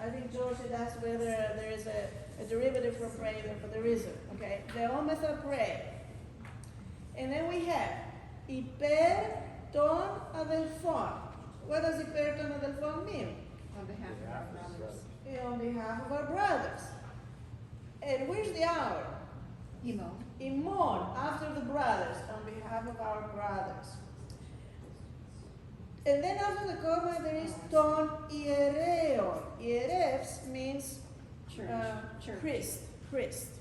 I think George had asked whether there is a derivative for pray, but there isn't. Okay, δεόμεθα, pray. And then we have υπέρ των αδελφών. What does υπέρ των αδελφών mean? On behalf of our brothers. On behalf of our brothers. And where's the hour? Emo. Imon, after the brothers, on behalf of our brothers. And then after the comma there is ton iereo. Ierevs means Church. Church. priest.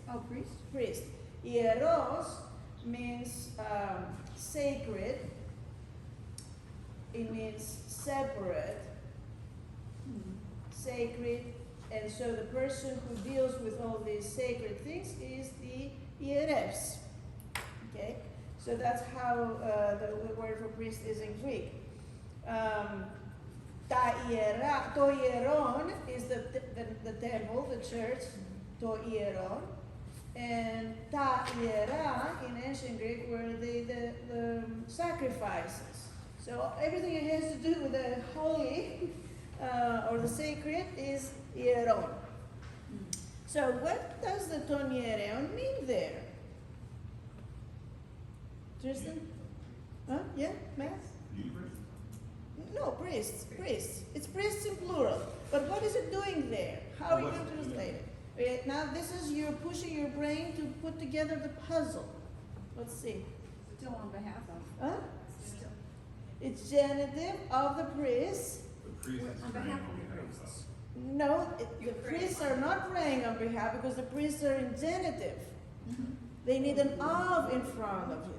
Oh, priest? Priest. Ieros means sacred. It means separate, sacred, and so the person who deals with all these sacred things is the ierevs. Okay, so that's how the word for priest is in Greek. To ieron is the temple, the church, to ieron. And ta iera in ancient Greek were the sacrifices. So everything that has to do with the holy or the sacred is ieron. So what does the ton iereon mean there? Tristan? Huh? Yeah? Matt? No, priests. It's priests in plural. But what is it doing there? How are you going to translate it? Okay, now this is you pushing your brain to put together the puzzle. Let's see. Still on behalf of. Huh? Still. It's genitive of the priests. The priest is On praying behalf on of the behalf of priests. us. No, the priests are not praying on behalf because the priests are in genitive. They need an of in front of it.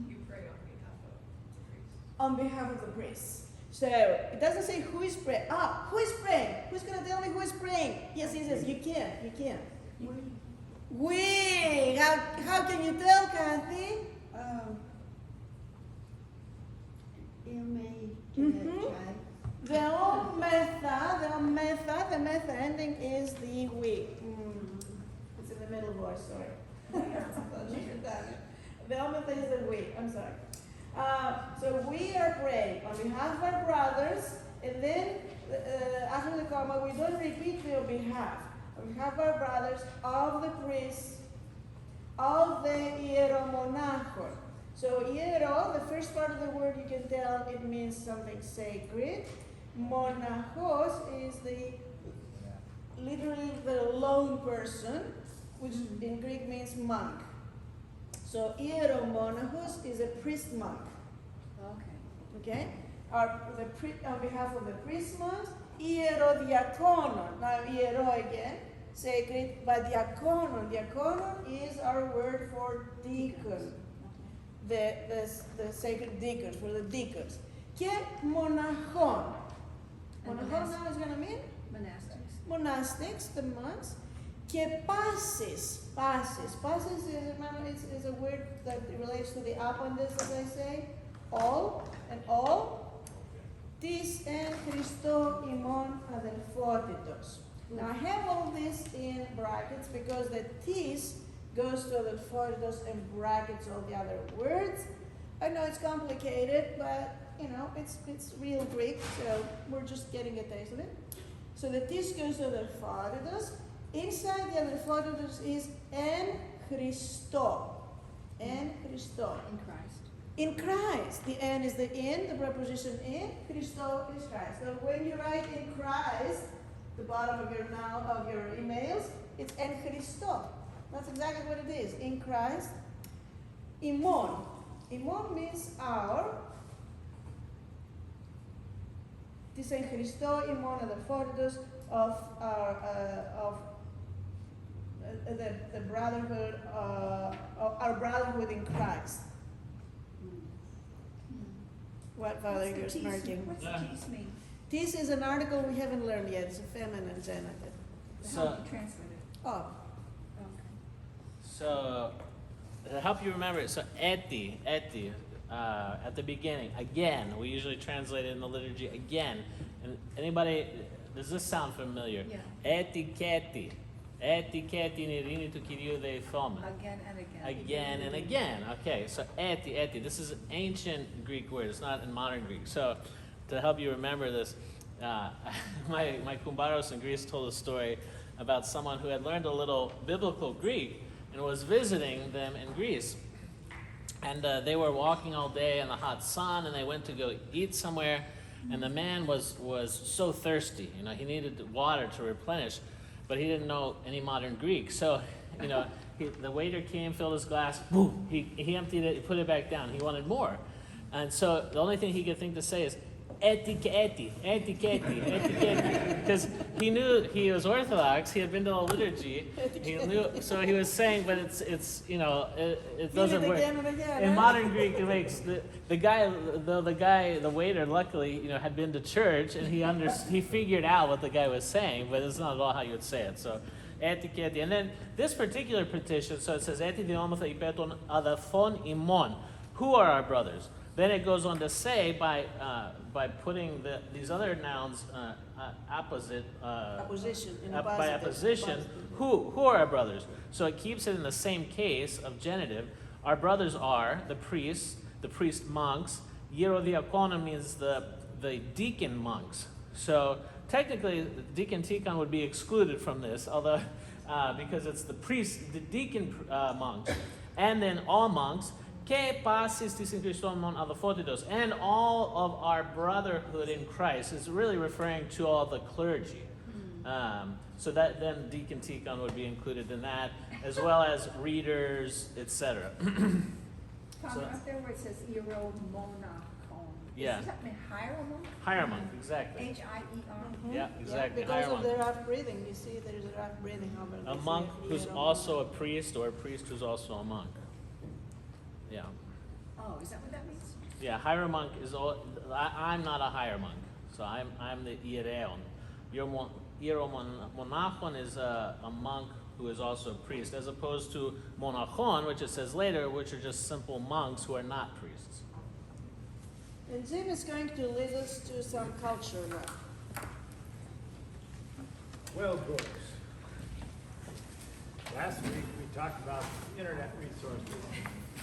You pray on behalf of the priest. On behalf of the priests. So it doesn't say who is praying. Ah, who is praying? Who's gonna tell me who is praying? Yes, you can. We. How can you tell, Kathy? The meta ending is the we. It's in the middle voice, sorry. The meta is the we, I'm sorry. So we are praying on behalf of our brothers, and then after the comma, we don't repeat the on behalf. On behalf of our brothers, of the priests, of the hieromonachon. So hiero, the first part of the word you can tell it means something sacred. Monachos is literally the lone person, which in Greek means monk. So hieromonachos is a priest monk. Okay. Okay? On behalf of the priest monks, hierodiakonon. Now hiero again, sacred, but diakonon. Diakonon is our word for deacon. The sacred deacon, for the deacons. Και μοναχών. Μοναχών now is going to mean? Monastics. Monastics, the monks. Και pasis. Pasis is a word that relates to the appendix, as I say. All and all. Tis en Χριστό ημών αδελφότητος. Now I have all this in brackets because the tis goes to αδελφότητος and brackets all the other words. I know it's complicated, but you know, it's real Greek, so we're just getting a taste of it. So the tis goes to αδελφότητος. Inside the αδελφότητος is en Χριστό. En Χριστό. In Christ. In Christ. The N is the in, the preposition in. Christo is Christ. So when you write in Christ, the bottom of your emails, it's en Christo. That's exactly what it is. In Christ. Imon. Imon means our. Tis en Christo imon αδελφότητος of the brotherhood, of our brotherhood in Christ. What, Father, you're smirking? What's the tease mean? Tis is an article we haven't learned yet. It's a feminine genitive. How would you translate it? Oh, Okay. So, to help you remember it, so eti, at the beginning, again, we usually translate it in the liturgy, again. And anybody, does this sound familiar? Yeah. Etiketi nirini to kirio de thoma. Again and again. Again and again. Okay, so eti. This is an ancient Greek word. It's not in modern Greek. So, to help you remember this, my kumbaros in Greece told a story about someone who had learned a little biblical Greek and was visiting them in Greece. And they were walking all day in the hot sun, and they went to go eat somewhere. And the man was so thirsty. You know, he needed water to replenish, but he didn't know any modern Greek. So, you know, the waiter came, filled his glass, boom, he emptied it, he put it back down. He wanted more. And so the only thing he could think to say is, etiketi, because he knew he was Orthodox. He had been to the liturgy. He knew, so he was saying, but it's you know, it doesn't work. again and again, In huh? modern Greek, it makes the waiter, luckily, you know, had been to church and he figured out what the guy was saying, but it's not at all how you would say it. So, etiketi, and then this particular petition, so it says, eti dinomotha ipeton adaphon imon. Who are our brothers? Then it goes on to say by putting these other nouns opposite Opposition, in by positive, opposition. positive. Who are our brothers? So it keeps it in the same case of genitive. Our brothers are the priest monks. Hierodiakonon means the deacon monks. So technically, the deacon tikon would be excluded from this, although because it's the deacon monks, and then all monks. And all of our brotherhood in Christ is really referring to all the clergy. So that then deacon tikon would be included in that, as well as readers, etc. Tom, So- up there where it says hieromonachon. Yeah. Does that mean hieromonach? Hieromonk, exactly. H-I-E-R? Yeah, exactly. Because of Hieromonk. the rough breathing, you see, there's a rough breathing over A this monk who's hieromonk. also a priest, or a priest who's also a monk. Yeah. Oh, is that what that means? Yeah, hieromonk is all. I'm not a hieromonk, so I'm the iereon. Hieromonachon is a monk who is also a priest, as opposed to monachon, which it says later, which are just simple monks who are not priests. And Jim is going to lead us to some culture now. Well, books. Last week, we talked about internet resources.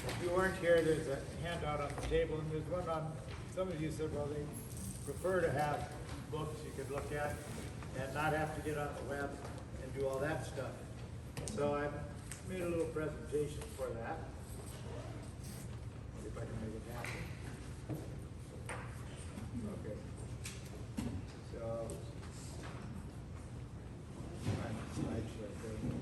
If you weren't here, there's a handout on the table, and there's one on, some of you said, well, they prefer to have books you could look at and not have to get on the web and do all that stuff. So I made a little presentation for that. See if I can make it happen. Okay. So, slideshow thing.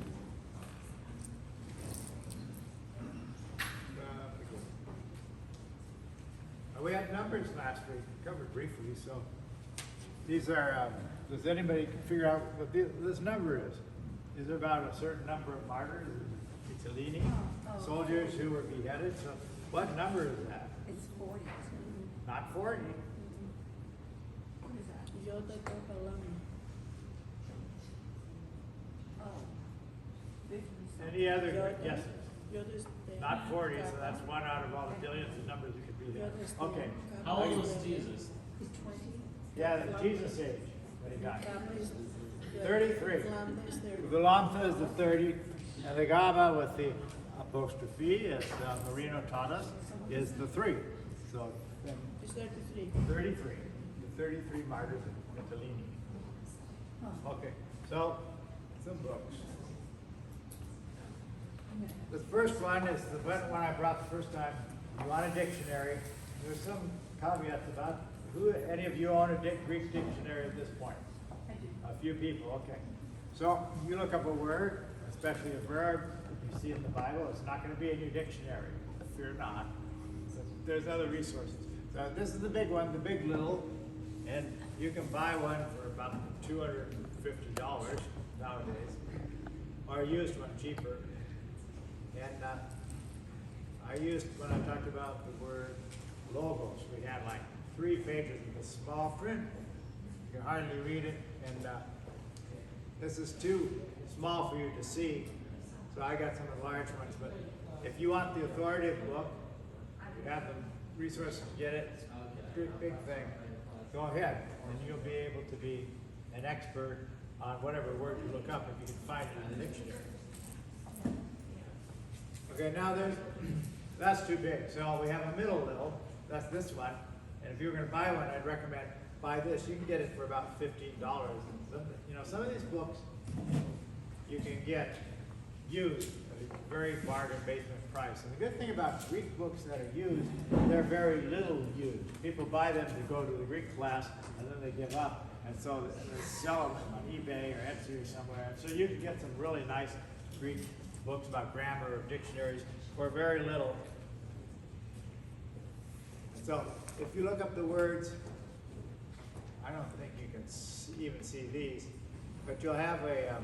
We had numbers last week, covered briefly, so these are, does anybody figure out what this number is? Is there about a certain number of martyrs, Mussolini, soldiers who were beheaded? So what number is that? It's 40. Not 40. What is that? Yoda Kopalam. Oh. Any other guesses? Yoda's Not 40, so that's one out of all the billions of numbers you could be there. Okay. How old was Jesus? He's 20. Yeah, the Jesus age when he died. 33. The The Lambda is the 30, and the Gamma with the apostrophe, as Marino taught us, is the 3. So then It's 33. 33. The 33 martyrs of Mussolini. Okay, so some books. The first one is the one I brought the first time. You want a dictionary. There's some caveats about any of you own a Greek dictionary at this point? A few people, okay. So you look up a word, especially a verb you see in the Bible. It's not going to be in your dictionary. Fear not. So there's other resources. So this is the big one, the big little, and you can buy one for about $250 nowadays, or a used one cheaper. And I used, when I talked about the word logos, we had like 3 pages of a small print. You can hardly read it, and this is too small for you to see, so I got some of the large ones, but if you want the authoritative book, you have the resources to get it, it's a big thing, go ahead, and you'll be able to be an expert on whatever word you look up if you can find it in the dictionary. Okay, now that's too big, so we have a middle little, that's this one, and if you were gonna buy one, I'd recommend buy this. You can get it for about $15. And some of these books you can get used at a very bargain basement price. And the good thing about Greek books that are used, they're very little used. People buy them to go to the Greek class and then they give up. And so they sell them on eBay or Etsy or somewhere. So you can get some really nice Greek books about grammar or dictionaries for very little. So if you look up the words, I don't think you can even see these, but you'll have a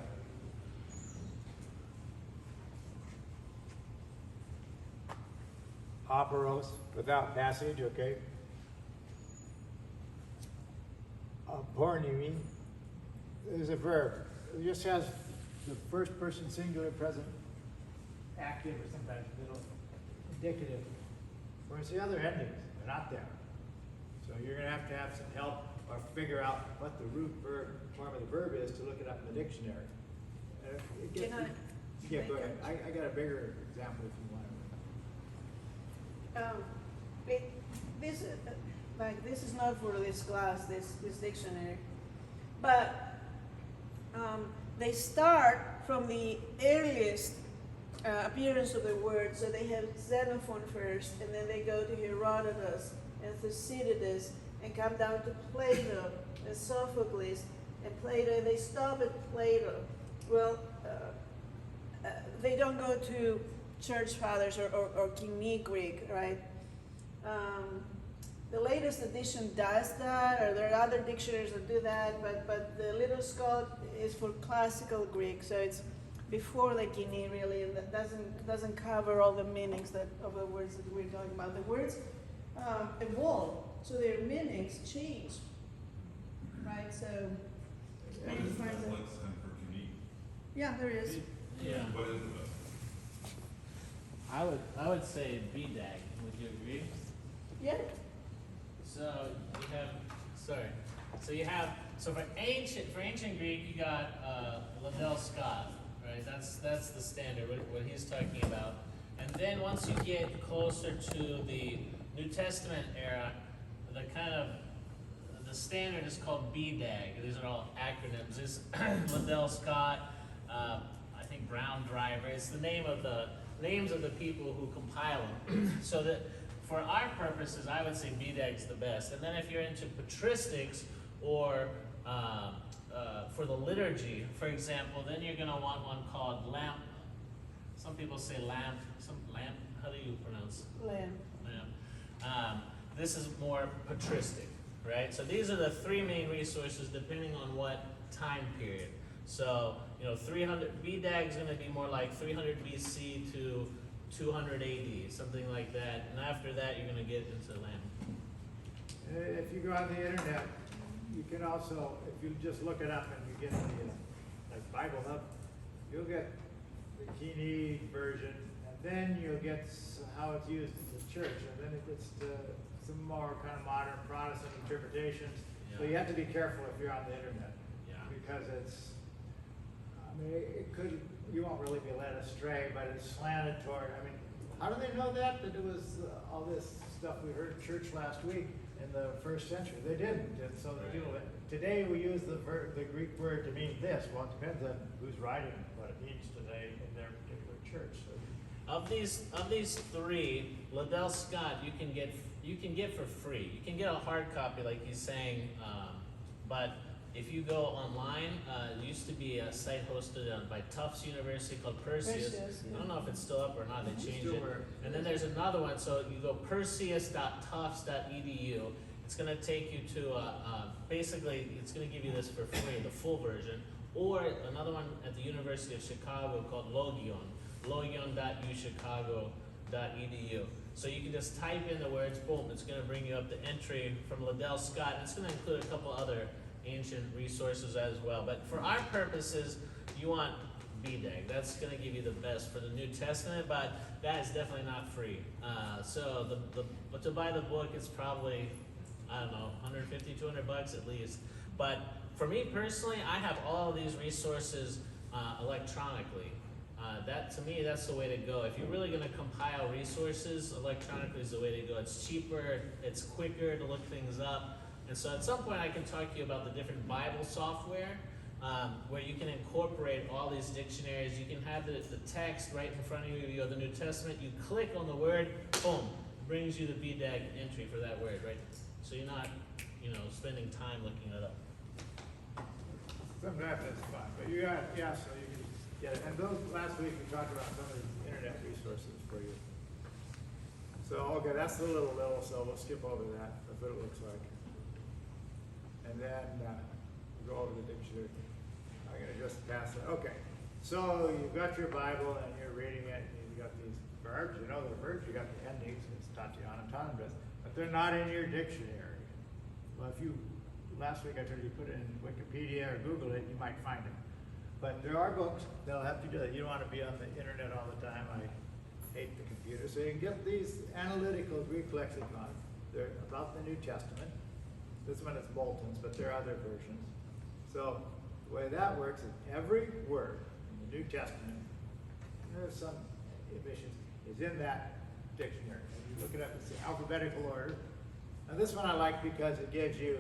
operos without passage, okay? Pornimi is a verb. It just has the first person singular present active or sometimes middle indicative. Whereas the other endings are not there. So you're going to have some help or figure out what the root verb form of the verb is to look it up in the dictionary. Can I Yeah, make go a- ahead. I got a bigger example if you want. This is not for this class, this dictionary, but they start from the earliest appearance of the word. So they have Xenophon first, and then they go to Herodotus and Thucydides, and come down to Plato and Sophocles and Plato, and they stop at Plato. Well, they don't go to church fathers or King Greek, right? The latest edition does that, or there are other dictionaries that do that, but the Little Scott is for classical Greek, so it's before the Guinea really, and that doesn't cover all the meanings of the words that we're talking about. The words evolve, so their meanings change, right? So What is the lexicon for unique? yeah, there is. Yeah, What is it? I would say BDAG, would you agree? Yeah. So for ancient Greek, you got Liddell Scott, right? That's the standard, what he's talking about. And then once you get closer to the New Testament era, the standard is called BDAG. These are all acronyms. This Liddell Scott, I think Brown Driver. It's the names of the people who compile them. So that for our purposes, I would say BDAG's the best. And then if you're into patristics or for the liturgy, for example, then you're going to want one called lamp. Some people say lamp. Lamp. How do you pronounce? Lamb. Lamp. This is more patristic, right? So these are the three main resources depending on what time period. So 300 BDAG is going to be more like 300 BC to 200 AD, something like that. And after that, you're going to get into lamp. If you go on the internet, you can also, if you just look it up and you get the Bible Hub, you'll get the Kini version, and then you'll get how it's used in the church, and then it gets to some more kind of modern Protestant interpretations. So you have to be careful if you're on the internet, because you won't really be led astray, but it's slanted toward, how do they know that it was all this stuff we heard in church last week in the first century? They didn't, and so they do it. Today we use the Greek word to mean this. Well, it depends on who's writing what it means today in their particular church. So. Of these three, Liddell Scott you can get for free. You can get a hard copy, like he's saying, but if you go online, it used to be a site hosted by Tufts University called Perseus. I don't know if it's still up or not. They changed it. And then there's another one. So you go perseus.tufts.edu. It's going to take you to basically it's going to give you this for free, the full version, or another one at the University of Chicago called Logion, logion.uchicago.edu. So you can just type in the words, boom, it's going to bring you up the entry from Liddell Scott. And it's going to include a couple other ancient resources as well. But for our purposes, you want BDAG. That's going to give you the best for the New Testament, but that is definitely not free. So but to buy the book, it's probably, I don't know, 150, 200 bucks at least. But for me personally, I have all of these resources electronically. That to me, that's the way to go. If you're really going to compile resources, electronically is the way to go. It's cheaper, it's quicker to look things up. And so at some point I can talk to you about the different Bible software where you can incorporate all these dictionaries. You can have the text right in front of you. You go to the New Testament, you click on the word, boom, brings you the BDAG entry for that word, right? So you're not, spending time looking it up. Sometimes that's fun, but you got, yeah, so you can get it. And those, last week we talked about some of the internet resources for you. So, okay, that's the little, so we'll skip over that. That's what it looks like. And then we'll go over the dictionary. I'm gonna just pass it. Okay, so you've got your Bible and you're reading it, and you've got these verbs, they're verbs, you got the endings, it's Tatiana Tandras, but they're not in your dictionary. Well, last week I told you put it in Wikipedia or Google it, you might find it. But there are books that'll have to do that. You don't want to be on the internet all the time. I hate the computer. So you can get these analytical Greek lexicons. They're about the New Testament. This one is Bolton's, but there are other versions. So the way that works is every word in the New Testament, there's some omissions, is in that dictionary. And you look it up, it's in alphabetical order. And this one I like because it gives you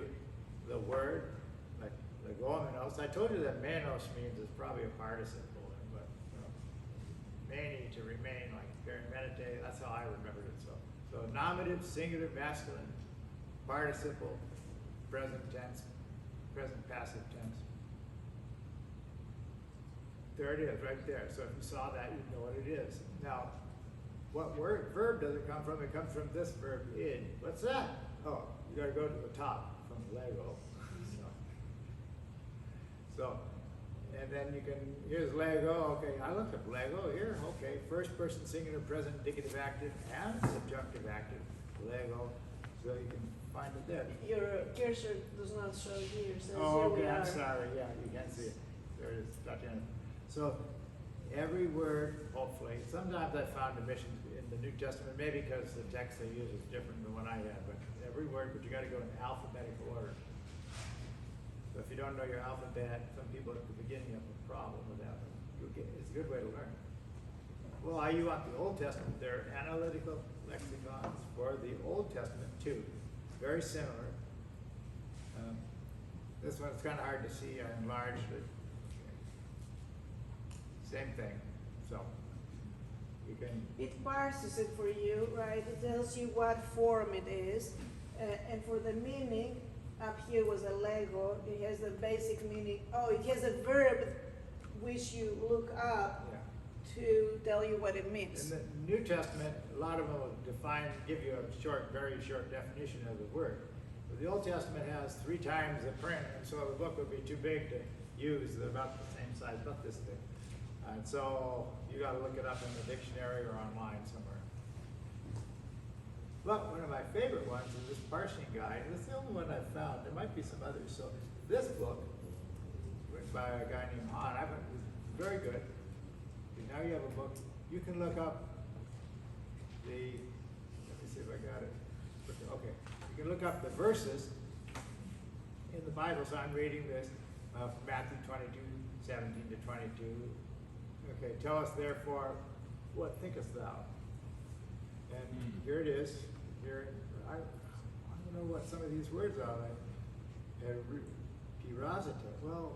the word, like legomenos. I told you that menos means it's probably a participle, but mani to remain, like perimenite, that's how I remembered it. So nominative, singular, masculine, participle, present tense, present passive tense. There it is, right there. So if you saw that, you'd know what it is. Now, what verb does it come from? It comes from this verb, id. What's that? Oh, you gotta go to the top from Lego. So, and then you can, here's Lego, okay, I looked up Lego here, okay, first person singular, present, indicative active, and subjunctive active, Lego, so you can find it there. Your cursor does not show here, so Oh, here we okay, are. I'm sorry, yeah, you can't see it. There it is, Tatiana. So, every word, hopefully, sometimes I found omissions in the New Testament, maybe because the text they use is different than what I had, but every word, but you gotta go in alphabetical order. So if you don't know your alphabet, some people at the beginning have a problem with that, but it's a good way to learn. Well, you want the Old Testament, there are analytical lexicons for the Old Testament too, very similar. This one's kind of hard to see, I enlarged it. Same thing, so you can. It parses it for you, right? It tells you what form it is, and for the meaning, up here was a Lego. It has the basic meaning. Oh, it has a verb which you look up to tell you what it means. In the New Testament, a lot of them will give you a short, very short definition of the word. But the Old Testament has 3 times the print, and so the book would be too big to use. They're about the same size, about this big. And so you got to look it up in the dictionary or online somewhere. But one of my favorite ones is this parsing guide. It's the only one I've found. There might be some others. So this book, written by a guy named Han, it's very good. Now you have a book. You can look up let me see if I got it. Okay, you can look up the verses in the Bible. So I'm reading this, Matthew 22, 17 to 22. Okay, tell us therefore, what thinkest thou? And here it is. Here, I don't know what some of these words are. Like pirosita. Well,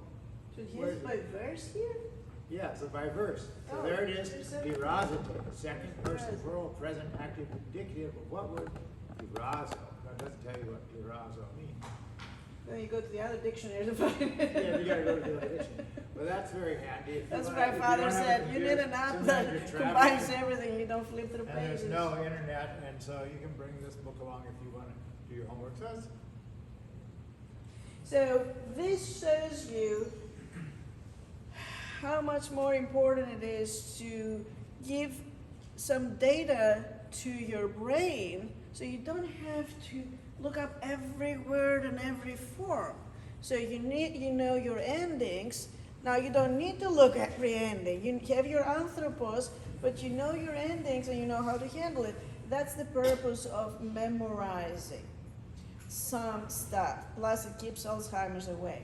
So where here's is by it? verse here? Yeah, so by verse. So Oh, there it is. there's a- Pirosita, second person Present. plural, present, active, indicative of what word? Pirazo. That doesn't tell you what pirazo means. Then you go to the other dictionary to find it. Yeah, you gotta go to the other edition. Well, that's very handy. If you That's wanna- what if my you father don't have a said. You computer, need an app sometimes that you're traveling, combines everything. You don't flip through and pages. there's no internet, and so you can bring this book along if you wanna do your homework. So this shows you how much more important it is to give some data to your brain so you don't have to look up every word and every form. So you know your endings. Now you don't need to look at re-ending. You have your anthropos, but you know your endings and you know how to handle it. That's the purpose of memorizing some stuff. Plus it keeps Alzheimer's away.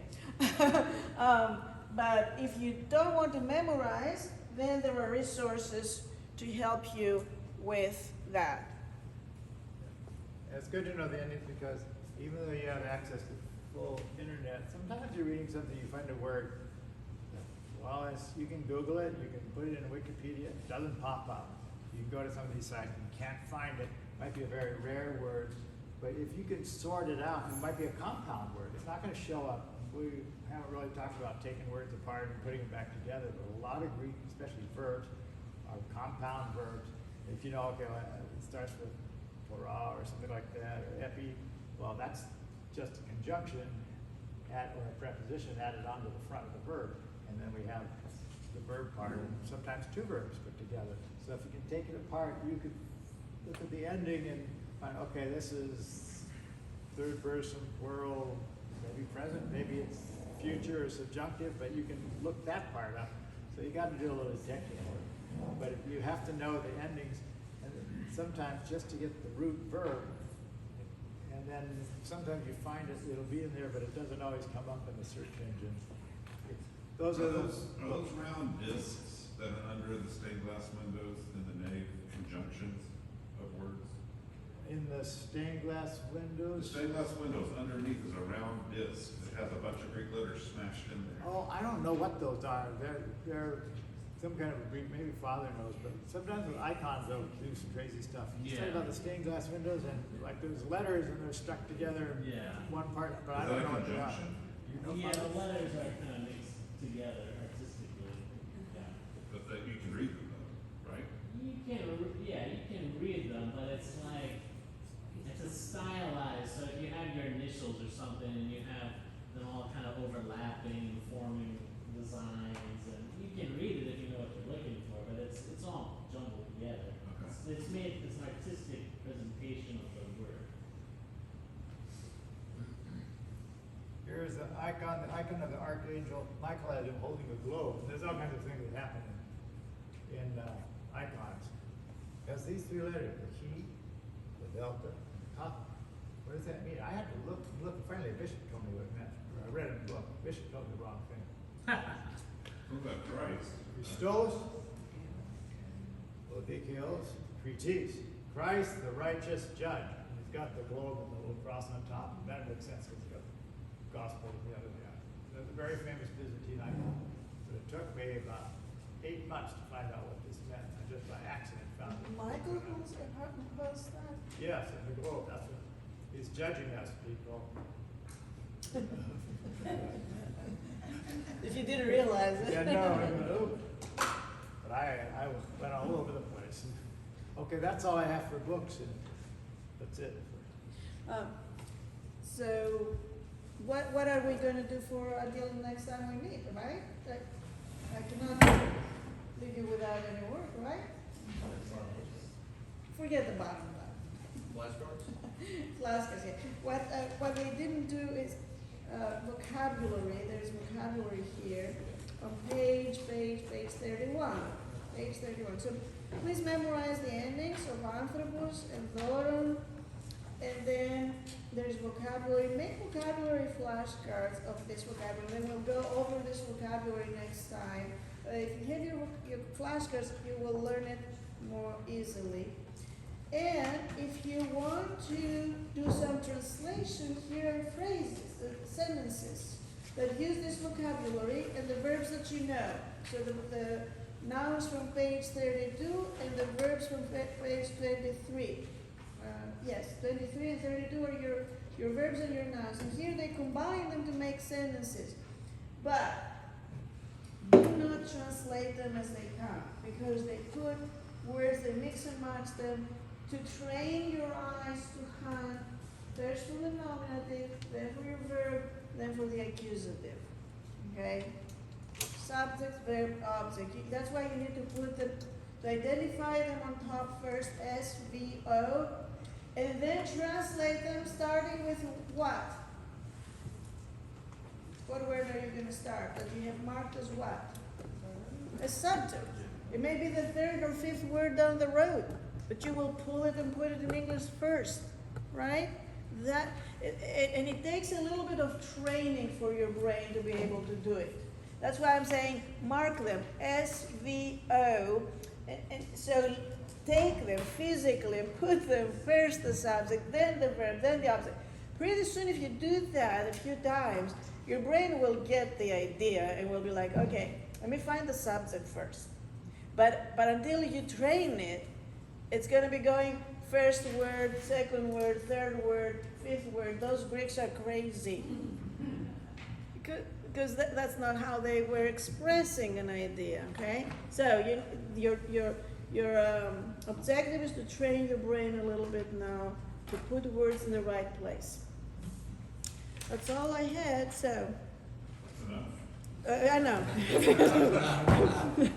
But if you don't want to memorize, then there are resources to help you with that. It's good to know the endings because even though you have access to full internet, sometimes you're reading something, you find a word. Well, you can Google it, you can put it in Wikipedia, it doesn't pop up. You can go to some of these sites and you can't find it. It might be a very rare word, but if you can sort it out, it might be a compound word. It's not going to show up. We haven't really talked about taking words apart and putting them back together, but a lot of Greek, especially verbs, are compound verbs. If you know, okay, well, it starts with Torah or something like that, or epi, well, that's just a conjunction or a preposition added onto the front of the verb. And then we have the verb part, and sometimes two verbs put together. So if you can take it apart, you could look at the ending and find, okay, this is third person, plural, maybe present, maybe it's future or subjunctive, but you can look that part up. So you got to do a little detecting work. But if you have to know the endings, and sometimes just to get the root verb, and then sometimes you find it, it'll be in there, but it doesn't always come up in the search engine. Those are those round discs that are under the stained glass windows in the nave conjunctions of words? in the stained glass The windows. stained glass windows underneath is a round disc that has a bunch of Greek letters smashed in there. Oh, I don't know what those are. They're some kind of a Greek, maybe Father knows, but sometimes with icons they'll do some crazy stuff. You talk Yeah. about the stained glass windows and like there's letters and they're stuck together in Yeah. one part, but I Is don't that a know what they are. conjunction? You know, Yeah, Father? the letters are kind of mixed together artistically. Yeah. But that you can read them though, right? You can, yeah, you can read them, but it's like, it's a stylized, so if you have your initials or something and you have them all kind of overlapping, forming designs, and you can read it if you know what you're looking for, but it's all jumbled together. Okay. It's made as an artistic presentation of the word. Here's the icon of the archangel Michael has him holding a globe. There's all kinds of things that happen in icons. Because these three letters, the he, the delta, the kappa, what does that mean? I had to look. Finally, a bishop told me what it meant. Or I read it in the book. Bishop told me the wrong thing. What about Christ? Christos, big hills, Christos, Christ, the righteous judge. He's got the globe and the little cross on top. That makes sense because he's got the gospel on the other hand. That's a very famous Byzantine icon. But it took me about 8 months to find out what this meant. I just by accident found it. Michael was that? Yes, in the globe. That's what he's judging us, people. If you didn't realize it. Yeah, no. But I went all over the place. Okay, that's all I have for books, and that's it. So, what are we going to do for until next time we meet, right? I cannot leave you without any work, right? Forget the bottom line. Flashcards, yeah. What we didn't do is vocabulary. There's vocabulary here on page 31. Page 31. So please memorize the endings of anthropos and thoron. And then there's vocabulary. Make vocabulary flashcards of this vocabulary. Then we'll go over this vocabulary next time. If you have your flashcards, you will learn it more easily. And if you want to do some translation, here are phrases, sentences that use this vocabulary and the verbs that you know. So the nouns from page 32 and the verbs from page 23. Yes, 23 and 32 are your verbs and your nouns. And here they combine them to make sentences. But do not translate them as they come, because they put words, they mix and match them to train your eyes to hunt first for the nominative, then for your verb, then for the accusative. Okay? Subject, verb, object. That's why you need to put them, to identify them on top first, S, V, O, and then translate them starting with what? what word are you gonna start? That you have marked as what? A subject. It may be the third or fifth word down the road, but you will pull it and put it in English first, right? And it takes a little bit of training for your brain to be able to do it. That's why I'm saying mark them, SVO, and so take them physically and put them first the subject, then the verb, then the object. Pretty soon if you do that a few times, your brain will get the idea and will be like, okay, let me find the subject first. But until you train it, it's going to be going first word, second word, third word, fifth word. Those Greeks are crazy. Because that's not how they were expressing an idea, okay? So your objective is to train your brain a little bit now to put words in the right place. That's all I had, so. That's enough. I know.